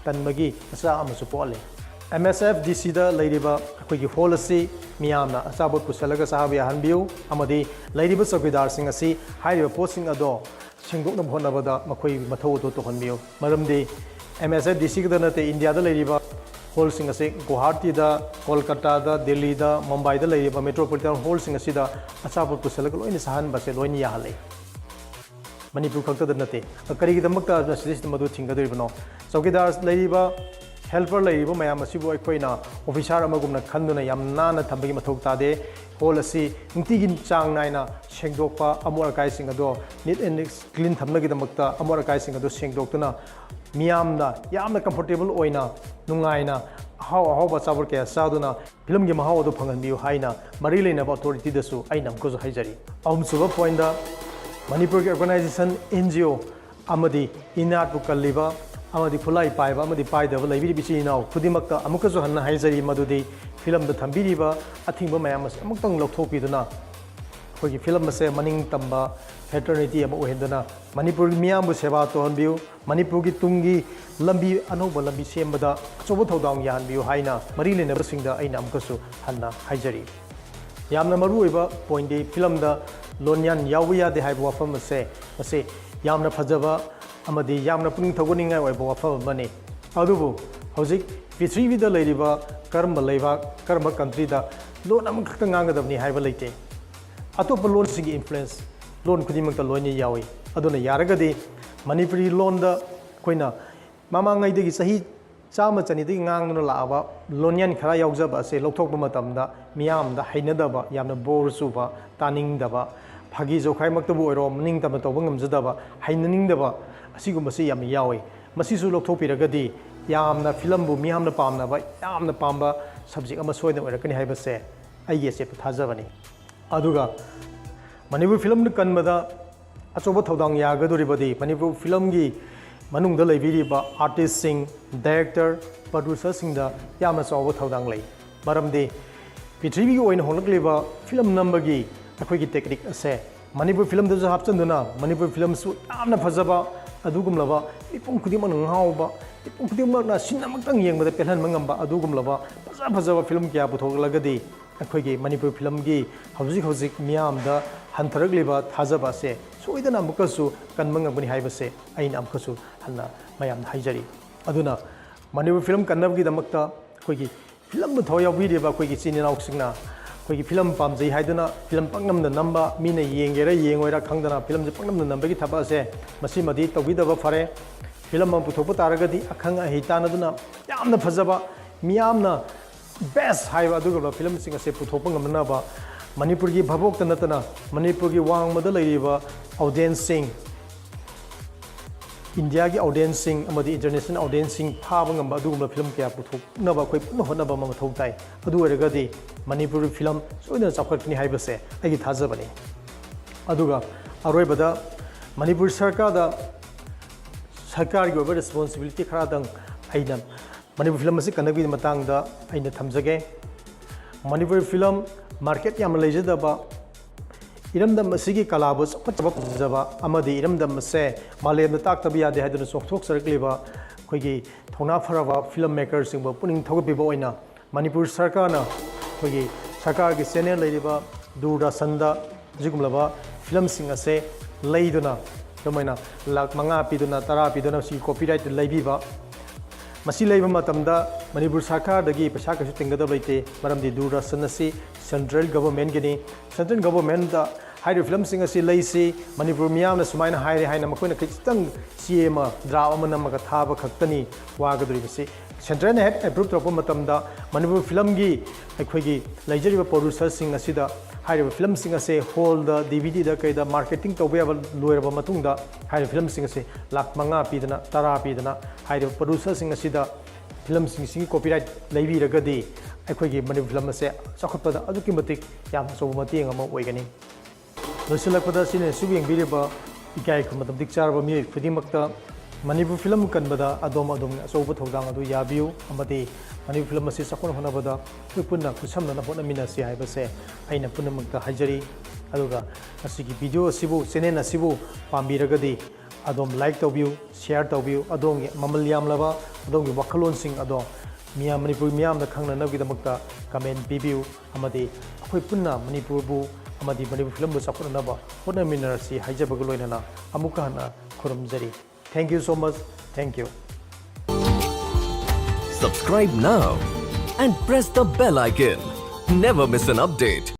ꯇꯟꯕꯒꯤ ꯃꯆꯥꯛ ꯑꯃꯁꯨ ꯄꯣꯛꯍꯜꯂꯤ MSFDCꯗ ꯂꯩꯔꯤꯕ ꯑꯩꯈꯣꯏꯒꯤ ꯍꯣꯜ ꯑꯁꯤ ꯃꯤꯌꯥꯝꯅ ꯑꯆꯥꯄꯣꯠ ꯄꯨꯁꯜꯂꯒ ꯆꯥꯕ ꯌꯥꯍꯟꯕꯤꯌꯨ ꯑꯃꯗꯤ ꯂꯩꯔꯤꯕ ꯆꯧꯀꯤꯗꯥꯔꯁꯤꯡ ꯑꯁꯤ ꯍꯥꯏꯔꯤꯕ ꯄꯣꯠꯁꯤꯡ ꯑꯗꯣ ꯁꯦꯡꯗꯣꯛꯅꯕ ꯍꯣꯠꯅꯕꯗ ꯃꯈꯣꯏ ꯃꯊꯧ ꯑꯗꯨ ꯇꯧꯍꯟꯕꯤꯌꯨ ꯃꯔꯝꯗꯤ MSFDCꯒꯗ ꯅꯠꯇꯦ ꯏꯟꯗꯤꯌꯥꯗ ꯂꯩꯔꯤꯕ ꯍꯣꯜꯁꯤꯡ ꯑꯁꯤ ꯒꯨꯋꯥꯍꯥꯇꯤꯗ ꯀꯣꯜꯀꯇꯥꯗ ꯗꯦꯜꯂꯤꯗ ꯃꯨꯝꯕꯥꯏꯗ ꯂꯩꯔꯤꯕ ꯃꯦꯇ꯭ꯔꯣꯄꯣꯂꯤꯇꯟ ꯍꯣꯜꯁꯤꯡ ꯑꯁꯤꯗ ꯑꯆꯥꯄꯣꯠ ꯄꯨꯁꯜꯂꯒ ꯂꯣꯏꯅ ꯆꯥꯍꯟꯕꯁꯦ ꯂꯣꯏꯅ ꯌꯥꯍꯜꯂꯤ ꯃꯅꯤꯄꯨꯔ ꯈꯛꯇꯗ ꯅꯠꯇꯦ ꯀꯔꯤꯒꯤꯗꯃꯛꯇ ꯃꯁꯤꯗ ꯃꯗꯨ ꯊꯤꯡꯒꯗꯧꯔꯤꯕꯅꯣ ꯆꯧꯀꯤꯗꯥꯔ ꯂꯩꯔꯤꯕ ꯍꯦꯜꯄꯔ ꯂꯩꯔꯤꯕ ꯃꯌꯥꯝ ꯑꯁꯤꯕꯨ ꯑꯩꯈꯣꯏꯅ ꯑꯣꯐꯤꯁꯥꯔ ꯑꯃꯒꯨꯝꯅ ꯈꯟꯗꯨꯅ ꯌꯥꯝ ꯅꯥꯟꯅ ꯊꯝꯕꯒꯤ ꯃꯊꯧ ꯇꯥꯗꯦ ꯍꯣꯜ ꯑꯁꯤ ꯅꯨꯡꯇꯤꯒꯤ ꯆꯥꯡ ꯅꯥꯏꯅ ꯁꯦꯡꯗꯣꯛꯄ ꯑꯃꯣꯠ ꯑꯀꯥꯏꯁꯤꯡ ꯑꯗꯣ ꯅꯤꯠ ꯑꯦꯟ ꯀ꯭ꯂꯤꯟ ꯊꯝꯅꯕꯒꯤꯗꯃꯛꯇ ꯑꯃꯣꯠ ꯑꯀꯥꯏꯁꯤꯡ ꯑꯗꯣ ꯁꯦꯡꯗꯣꯛꯇꯨꯅ ꯃꯤꯌꯥꯝꯅ ꯌꯥꯝꯅ ꯀꯝꯐꯣꯔꯇꯦꯕꯜ ꯑꯣꯏꯅ ꯅꯨꯡꯉꯥꯏꯅ ꯑꯍꯥꯎꯕ ꯑꯆꯥꯄꯣꯠ ꯀꯌꯥ ꯆꯥꯗꯨꯅ ꯐꯤꯂꯝꯒꯤ ꯃꯍꯥꯎ ꯑꯗꯨ ꯐꯪꯍꯟꯕꯤꯌꯨ ꯍꯥꯏꯅ ꯃꯔꯤ ꯂꯩꯅꯕ ꯑꯣꯊꯣꯔꯤꯇꯤꯗꯁꯨ ꯑꯩꯅ ꯑꯃꯨꯛꯀꯁꯨ ꯍꯥꯏꯖꯔꯤ ꯑꯍꯨꯝꯁꯨꯕ ꯄꯣꯏꯟꯗ ꯃꯅꯤꯄꯨꯔꯒꯤ ꯑꯣꯔꯒꯅꯥꯏꯖꯦꯁꯟ NGO ꯑꯃꯗꯤ ꯏꯅꯥꯠꯄꯨ ꯀꯜꯂꯤꯕ ꯑꯃꯗꯤ ꯈꯨꯠꯂꯥꯏ ꯄꯥꯏꯕ ꯑꯃꯗꯤ ꯄꯥꯏꯗꯕ ꯂꯩꯕꯤꯔꯤꯕ ꯏꯆꯤꯜ ꯏꯅꯥꯎ ꯈꯨꯗꯤꯡꯃꯛꯇ ꯑꯃꯨꯛꯀꯁꯨ ꯍꯟꯅ ꯍꯥꯏꯖꯔꯤ ꯃꯗꯨꯗꯤ ꯐꯤꯂꯝꯗ ꯊꯝꯕꯤꯔꯤꯕ ꯑꯊꯤꯡꯕ ꯃꯌꯥꯝ ꯑꯁꯤ ꯑꯃꯨꯛꯇꯪ ꯂꯧꯊꯣꯛꯄꯤꯗꯨꯅ ꯑꯩꯈꯣꯏꯒꯤ ꯐꯤꯂꯝ ꯑꯁꯦ ꯃꯅꯤꯡ ꯇꯝꯕ ꯐꯦꯇꯔꯅꯤꯇꯤ ꯑꯃ ꯑꯣꯏꯍꯟꯗꯨꯅ ꯃꯅꯤꯄꯨꯔꯒꯤ ꯃꯤꯌꯥꯝꯕꯨ ꯁꯦꯕꯥ ꯇꯧꯍꯟꯕꯤꯌꯨ ꯃꯅꯤꯄꯨꯔꯒꯤ ꯇꯨꯡꯒꯤ ꯂꯝꯕꯤ ꯑꯅꯧꯕ ꯂꯝꯕꯤ ꯁꯦꯝꯕꯗ ꯑꯆꯧꯕ ꯊꯧꯗꯥꯡ ꯌꯥꯍꯟꯕꯤꯌꯨ ꯍꯥꯏꯅ ꯃꯔꯤ ꯂꯩꯅꯕꯁꯤꯡꯗ ꯑꯩꯅ ꯑꯃꯨꯛꯀꯁꯨ ꯍꯟꯅ ꯍꯥꯏꯖꯔꯤ ꯌꯥꯝꯅ ꯃꯔꯨꯑꯣꯏꯕ ꯄꯣꯏꯟꯗꯤ ꯐꯤꯂꯝꯗ ꯂꯣꯟꯌꯥꯟ ꯌꯥꯎꯕ ꯌꯥꯗꯦ ꯍꯥꯏꯕ ꯋꯥꯐꯝ ꯑꯁꯦ ꯃꯁꯤ ꯌꯥꯝꯅ ꯐꯖꯕ ꯑꯃꯗꯤ ꯌꯥꯝꯅ ꯄꯨꯛꯅꯤꯡ ꯊꯧꯒꯠꯅꯤꯡꯉꯥꯏ ꯑꯣꯏꯕ ꯋꯥꯐꯝ ꯑꯃꯅꯤ ꯑꯗꯨꯕꯨ ꯍꯧꯖꯤꯛ ꯄ꯭ꯔꯤꯊꯤꯕꯤꯗ ꯂꯩꯔꯤꯕ ꯀꯔꯝꯕ ꯂꯩꯕꯥꯛ ꯀꯔꯝꯕ ꯀꯟꯇ꯭ꯔꯤꯗ ꯂꯣꯟ ꯑꯃꯈꯛꯇ ꯉꯥꯡꯒꯗꯕꯅꯤ ꯍꯥꯏꯕ ꯂꯩꯇꯦ ꯑꯇꯣꯞꯄ ꯂꯣꯟꯁꯤꯡꯒꯤ ꯏꯟꯐ꯭ꯂꯨꯌꯦꯟꯁ ꯂꯣꯟ ꯈꯨꯗꯤꯡꯃꯛꯇ ꯂꯣꯏꯅ ꯌꯥꯎꯏ ꯑꯗꯨꯅ ꯌꯥꯔꯒꯗꯤ ꯃꯅꯤꯄꯨꯔꯤ ꯂꯣꯟꯗ ꯑꯩꯈꯣꯏꯅ ꯃꯃꯥꯡꯉꯩꯗꯒꯤ ꯆꯍꯤ ꯆꯥꯝꯃ ꯆꯅꯤꯗꯒꯤ ꯉꯥꯡꯗꯨꯅ ꯂꯥꯛꯑꯕ ꯂꯣꯟꯌꯥꯟ ꯈꯔ ꯌꯥꯎꯖꯕ ꯑꯁꯦ ꯂꯧꯊꯣꯛꯄ ꯃꯇꯝꯗ ꯃꯤꯌꯥꯝꯗ ꯍꯩꯅꯗꯕ ꯌꯥꯝꯅ ꯕꯣꯔ ꯆꯨꯕ ꯇꯥꯅꯤꯡꯗꯕ ꯐꯥꯒꯤ ꯖꯣꯈꯥꯏꯃꯛꯇꯕꯨ ꯑꯣꯏꯔꯣ ꯅꯤꯡꯇꯝꯅ ꯇꯧꯕ ꯉꯝꯖꯗꯕ ꯍꯩꯅꯅꯤꯡꯗꯕ ꯑꯁꯤꯒꯨꯝꯕꯁꯤ ꯌꯥꯝꯅ ꯌꯥꯎꯏ ꯃꯁꯤꯁꯨ ꯂꯧꯊꯣꯛꯄꯤꯔꯒꯗꯤ ꯌꯥꯝꯅ ꯐꯤꯂꯝꯕꯨ ꯃꯤꯌꯥꯝꯅ ꯄꯥꯝꯅꯕ ꯌꯥꯝꯅ ꯄꯥꯝꯕ ꯁꯕꯖꯦꯛ ꯑꯃ ꯁꯣꯏꯗꯅ ꯑꯣꯏꯔꯛꯀꯅꯤ ꯍꯥꯏꯕꯁꯦ ꯑꯩꯒꯤ ꯑꯆꯦꯠꯄ ꯊꯥꯖꯕꯅꯤ ꯑꯗꯨꯒ ꯃꯅꯤꯄꯨꯔ ꯐꯤꯂꯝꯅ ꯀꯟꯕꯗ ꯑꯆꯧꯕ ꯊꯧꯗꯥꯡ ꯌꯥꯒꯗꯧꯔꯤꯕꯗꯤ ꯃꯅꯤꯄꯨꯔ ꯐꯤꯂꯝꯒꯤ ꯃꯅꯨꯡꯗ ꯂꯩꯕꯤꯔꯤꯕ ꯑꯥꯔꯇꯤꯁꯁꯤꯡ ꯗꯥꯏꯔꯦꯛꯇꯔ ꯄ꯭ꯔꯣꯗ꯭ꯌꯨꯁꯔꯁꯤꯡꯗ ꯌꯥꯝꯅ ꯆꯥꯎꯕ ꯊꯧꯗꯥꯡ ꯂꯩ ꯃꯔꯝꯗꯤ ꯄ꯭ꯔꯤꯊꯤꯕꯤꯒꯤ ꯑꯣꯏꯅ ꯍꯣꯡꯂꯛꯂꯤꯕ ꯐꯤꯂꯝ ꯅꯝꯕꯒꯤ ꯑꯩꯈꯣꯏꯒꯤ ꯇꯦꯛꯅꯤꯛ ꯑꯁꯦ ꯃꯅꯤꯄꯨꯔ ꯐꯤꯂꯝꯗꯁꯨ ꯍꯥꯞꯆꯤꯟꯗꯨꯅ ꯃꯅꯤꯄꯨꯔ ꯐꯤꯂꯝꯁꯨ ꯌꯥꯝꯅ ꯐꯖꯕ ꯑꯗꯨꯒꯨꯝꯂꯕ ꯃꯤꯄꯨꯝ ꯈꯨꯗꯤꯡꯃꯛꯅ ꯉꯥꯎꯕ ꯃꯤꯄꯨꯝ ꯈꯨꯗꯤꯡꯃꯛꯅ ꯁꯤꯟꯃꯛꯇꯪ ꯌꯦꯡꯕꯗ ꯄꯦꯜꯍꯟꯕ ꯉꯝꯕ ꯑꯗꯨꯒꯨꯝꯂꯕ ꯐꯖꯕ ꯐꯤꯂꯝ ꯀꯌꯥ ꯄꯨꯊꯣꯛꯂꯒꯗꯤ ꯑꯩꯈꯣꯏꯒꯤ ꯃꯅꯤꯄꯨꯔ ꯐꯤꯂꯝꯒꯤ ꯍꯧꯖꯤꯛ ꯃꯤꯌꯥꯝꯗ ꯍꯟꯊꯔꯛꯂꯤꯕ ꯊꯥꯖꯕ ꯑꯁꯦ ꯁꯣꯏꯗꯅ ꯑꯃꯨꯛꯀꯁꯨ ꯀꯟꯕ ꯉꯝꯒꯅꯤ ꯍꯥꯏꯕꯁꯦ ꯑꯩꯅ ꯑꯃꯨꯛꯀꯁꯨ ꯍꯟꯅ ꯃꯌꯥꯝꯗ ꯍꯥꯏꯖꯔꯤ ꯑꯗꯨꯅ ꯃꯅꯤꯄꯨꯔ ꯐꯤꯂꯝ ꯀꯟꯅꯕꯒꯤꯗꯃꯛꯇ ꯑꯩꯈꯣꯏꯒꯤ ꯐꯤꯂꯝꯕꯨ ꯊꯋꯥꯏ ꯌꯥꯎꯕꯤꯔꯤꯕ ꯑꯩꯈꯣꯏꯒꯤ ꯏꯆꯤꯜ ꯏꯅꯥꯎꯁꯤꯡꯅ ꯑꯩꯈꯣꯏꯒꯤ ꯐꯤꯂꯝ ꯄꯥꯝꯖꯩ ꯍꯥꯏꯗꯨꯅ ꯐꯤꯂꯝ ꯄꯪꯅꯝꯗ ꯅꯝꯕ ꯃꯤꯅ ꯌꯦꯡꯒꯦꯔꯥ ꯌꯦꯡꯉꯣꯏꯔꯥ ꯈꯪꯗꯅ ꯐꯤꯂꯝꯁꯦ ꯄꯪꯅꯝꯗ ꯅꯝꯕꯒꯤ ꯊꯕꯛ ꯑꯁꯦ ꯃꯁꯤꯃꯗꯤ ꯇꯧꯕꯤꯗꯕ ꯐꯔꯦ ꯐꯤꯂꯝ ꯑꯃ ꯄꯨꯊꯣꯛꯄ ꯇꯥꯔꯒꯗꯤ ꯑꯈꯪ ꯑꯍꯩ ꯇꯥꯟꯅꯗꯨꯅ ꯌꯥꯝꯅ ꯐꯖꯕ ꯃꯤꯌꯥꯝꯅ ꯕꯦꯁ ꯍꯥꯏꯕ ꯑꯗꯨꯒꯨꯝꯂꯕ ꯐꯤꯂꯝꯁꯤꯡ ꯑꯁꯦ ꯄꯨꯊꯣꯛꯄ ꯉꯝꯅꯕ ꯃꯅꯤꯄꯨꯔꯒꯤ ꯚꯥꯕꯣꯛꯇ ꯅꯠꯇꯅ ꯃꯅꯤꯄꯨꯔꯒꯤ ꯋꯥꯡꯃꯗ ꯂꯩꯔꯤꯕ ꯑꯣꯗꯤꯌꯟꯁꯁꯤꯡ ꯏꯟꯗꯤꯌꯥꯒꯤ ꯑꯣꯗꯤꯌꯟꯁꯁꯤꯡ ꯑꯃꯗꯤ ꯏꯟꯇꯔꯅꯦꯁꯅꯦꯜ ꯑꯣꯗꯤꯌꯟꯁꯁꯤꯡ ꯐꯥꯕ ꯉꯝꯕ ꯑꯗꯨꯒꯨꯝꯕ ꯐꯤꯂꯝ ꯀꯌꯥ ꯄꯨꯊꯣꯛꯅꯕ ꯑꯩꯈꯣꯏ ꯄꯨꯟꯅ ꯍꯣꯠꯅꯕ ꯑꯃ ꯃꯊꯧ ꯇꯥꯏ ꯑꯗꯨ ꯑꯣꯏꯔꯒꯗꯤ ꯃꯅꯤꯄꯨꯔꯤ ꯐꯤꯂꯝ ꯁꯣꯏꯗꯅ ꯆꯥꯎꯈꯠꯀꯅꯤ ꯍꯥꯏꯕꯁꯦ ꯑꯩꯒꯤ ꯊꯥꯖꯕꯅꯤ ꯑꯗꯨꯒ ꯑꯔꯣꯏꯕꯗ ꯃꯅꯤꯄꯨꯔ ꯁꯔꯀꯥꯔꯒꯤ ꯑꯣꯏꯕ ꯔꯦꯁꯄꯣꯟꯁꯤꯕꯤꯂꯤꯇꯤ ꯈꯔꯗꯪ ꯑꯩꯅ ꯃꯅꯤꯄꯨꯔ ꯐꯤꯂꯝ ꯑꯁꯤ ꯀꯟꯅꯕꯒꯤ ꯃꯇꯥꯡꯗ ꯑꯩꯅ ꯊꯝꯖꯒꯦ ꯃꯅꯤꯄꯨꯔꯤ ꯐꯤꯂꯝ ꯃꯥꯔꯀꯦꯠ ꯌꯥꯝꯅ ꯂꯩꯖꯗꯕ ꯏꯔꯝꯗꯝ ꯑꯁꯤꯒꯤ ꯀꯂꯥꯕꯨ ꯆꯥꯎꯈꯠꯆꯕ ꯄꯥꯝꯖꯕ ꯑꯃꯗꯤ ꯏꯔꯝꯗꯝ ꯑꯁꯦ ꯃꯥꯂꯦꯝꯗ ꯇꯥꯛꯇꯕ ꯌꯥꯗꯦ ꯍꯥꯏꯗꯨꯅ ꯆꯣꯡꯊꯣꯛꯆꯔꯛꯂꯤꯕ ꯑꯩꯈꯣꯏꯒꯤ ꯊꯧꯅꯥ ꯐꯔꯕ ꯐꯤꯂꯝ ꯃꯦꯀꯔꯁꯤꯡꯕꯨ ꯄꯨꯛꯅꯤꯡ ꯊꯧꯒꯠꯄꯤꯕ ꯑꯣꯏꯅ ꯃꯅꯤꯄꯨꯔ ꯁꯔꯀꯥꯔꯅ ꯑꯩꯈꯣꯏꯒꯤ ꯁꯔꯀꯥꯔꯒꯤ ꯆꯦꯅꯦꯜ ꯂꯩꯔꯤꯕ ꯗꯨꯔꯗꯔꯁꯟꯗ ꯑꯁꯤꯒꯨꯝꯂꯕ ꯐꯤꯂꯝꯁꯤꯡ ꯑꯁꯦ ꯂꯩꯗꯨꯅ ꯑꯗꯨꯃꯥꯏꯅ ꯂꯥꯛ 5 ꯄꯤꯗꯨꯅ 10 ꯄꯤꯗꯨꯅ ꯁꯤ ꯀꯣꯄꯤꯔꯥꯏꯠ ꯂꯩꯕꯤꯕ ꯃꯁꯤ ꯂꯩꯕ ꯃꯇꯝꯗ ꯃꯅꯤꯄꯨꯔ ꯁꯔꯀꯥꯔꯗꯒꯤ ꯄꯩꯁꯥ ꯀꯩꯁꯨ ꯇꯤꯡꯒꯗꯕ ꯂꯩꯇꯦ ꯃꯔꯝꯗꯤ ꯗꯨꯔꯗꯔꯁꯟ ꯑꯁꯤ ꯁꯦꯟꯇ꯭ꯔꯦꯜ ꯒꯚꯔꯟꯃꯦꯟꯠꯒꯤꯅꯤ ꯁꯦꯟꯇ꯭ꯔꯦꯜ ꯒꯚꯔꯟꯃꯦꯟꯠꯗ ꯍꯥꯏꯔꯤꯕ ꯐꯤꯂꯝꯁꯤꯡ ꯑꯁꯤ ꯂꯩꯁꯤ ꯃꯅꯤꯄꯨꯔ ꯃꯤꯌꯥꯝꯅ ꯁꯨꯃꯥꯏꯅ ꯍꯥꯏꯔꯦ ꯍꯥꯏꯅ ꯃꯈꯣꯏꯅ ꯈꯤꯇꯪ ꯆꯦ ꯑꯃ ꯗ꯭ꯔꯥꯐ ꯑꯃ ꯅꯝꯃꯒ ꯊꯥꯕ ꯈꯛꯇꯅꯤ ꯋꯥꯒꯗꯧꯔꯤꯕꯁꯤ ꯁꯦꯟꯇ꯭ꯔꯦꯜꯅ ꯍꯦꯛ ꯑꯦꯄ꯭ꯔꯨꯞ ꯇꯧꯔꯛꯄ ꯃꯇꯝꯗ ꯃꯅꯤꯄꯨꯔ ꯐꯤꯂꯝꯒꯤ ꯑꯩꯈꯣꯏꯒꯤ ꯂꯩꯖꯔꯤꯕ ꯄ꯭ꯔꯣꯗ꯭ꯌꯨꯁꯔꯁꯤꯡ ꯑꯁꯤꯗ ꯍꯥꯏꯔꯤꯕ ꯐꯤꯂꯝꯁꯤꯡ ꯑꯁꯦ ꯍꯣꯜꯗ DVDꯗ ꯀꯩꯗ ꯃꯥꯔꯀꯦꯇꯤꯡ ꯇꯧꯕ ꯌꯥꯕ ꯂꯣꯏꯔꯕ ꯃꯇꯨꯡꯗ ꯍꯥꯏꯔꯤꯕ ꯐꯤꯂꯝꯁꯤꯡ ꯑꯁꯤ ꯂꯥꯛ 5 ꯄꯤꯗꯅ 10 ꯄꯤꯗꯅ ꯍꯥꯏꯔꯤꯕ ꯄ꯭ꯔꯣꯗ꯭ꯌꯨꯁꯔꯁꯤꯡ ꯑꯁꯤꯗ ꯐꯤꯂꯝꯁꯤꯡꯁꯤꯒꯤ ꯀꯣꯄꯤꯔꯥꯏꯠ ꯂꯩꯕꯤꯔꯒꯗꯤ ꯑꯩꯈꯣꯏꯒꯤ ꯃꯅꯤꯄꯨꯔ ꯐꯤꯂꯝ ꯑꯁꯦ ꯆꯥꯎꯈꯠꯄꯗ ꯑꯗꯨꯛꯀꯤ ꯃꯇꯤꯛ ꯌꯥꯝꯅ ꯑꯆꯧꯕ ꯃꯇꯦꯡ ꯑꯃ ꯑꯣꯏꯒꯅꯤ ꯂꯣꯏꯁꯤꯜꯂꯛꯄꯗ ꯁꯤꯅ ꯁꯨꯕ ꯌꯦꯡꯕꯤꯔꯤꯕ ꯏꯀꯥꯏ ꯈꯨꯝꯅꯕ ꯃꯇꯤꯛ ꯆꯥꯔꯕ ꯃꯤꯑꯣꯏ ꯈꯨꯗꯤꯡꯃꯛꯇ ꯃꯅꯤꯄꯨꯔ ꯐꯤꯂꯝ ꯀꯟꯕꯗ ꯑꯗꯣꯝꯒꯤ ꯑꯆꯧꯕ ꯊꯧꯗꯥꯡ ꯑꯗꯨ ꯌꯥꯕꯤꯌꯨ ꯑꯃꯗꯤ ꯃꯅꯤꯄꯨꯔ ꯐꯤꯂꯝ ꯑꯁꯤ ꯆꯥꯎꯈꯠ ꯍꯣꯠꯅꯕꯗ ꯑꯩꯈꯣꯏ ꯄꯨꯟꯅ ꯈꯨꯠꯁꯝꯅꯅ ꯍꯣꯠꯅꯃꯤꯟꯅꯁꯤ ꯍꯥꯏꯕꯁꯦ ꯑꯩꯅ ꯄꯨꯝꯅꯃꯛꯇ ꯍꯥꯏꯖꯔꯤ ꯑꯗꯨꯒ ꯑꯁꯤꯒꯤ ꯚꯤꯗꯤꯑꯣ ꯑꯁꯤꯕꯨ ꯆꯦꯅꯦꯜ ꯑꯁꯤꯕꯨ ꯄꯥꯝꯕꯤꯔꯒꯗꯤ ꯑꯗꯣꯝ ꯂꯥꯏꯛ ꯇꯧꯕꯤꯌꯨ ꯁꯤꯌꯥꯔ ꯇꯧꯕꯤꯌꯨ ꯑꯗꯣꯝꯒꯤ ꯃꯃꯜ ꯌꯥꯝꯂꯕ ꯑꯗꯣꯝꯒꯤ ꯋꯥꯈꯜꯂꯣꯟꯁꯤꯡ ꯑꯗꯣ ꯃꯅꯤꯄꯨꯔ ꯃꯤꯌꯥꯝꯗ ꯈꯪꯅꯅꯕꯒꯤꯗꯃꯛꯇ ꯀꯃꯦꯟ ꯄꯤꯕꯤꯌꯨ ꯑꯃꯗꯤ ꯑꯩꯈꯣꯏ ꯄꯨꯟꯅ ꯃꯅꯤꯄꯨꯔꯕꯨ ꯑꯃꯗꯤ ꯃꯅꯤꯄꯨꯔ ꯐꯤꯂꯝꯕꯨ ꯆꯥꯎꯈꯠꯅꯅꯕ ꯍꯣꯠꯅꯃꯤꯟꯅꯔꯁꯤ ꯍꯥꯏꯖꯕꯒ ꯂꯣꯏꯅꯅ ꯑꯃꯨꯛꯀ ꯍꯟꯅ ꯈꯨꯔꯨꯝꯖꯔꯤ thank you so much thank you Subscribe now and press the bell icon. Never miss an update.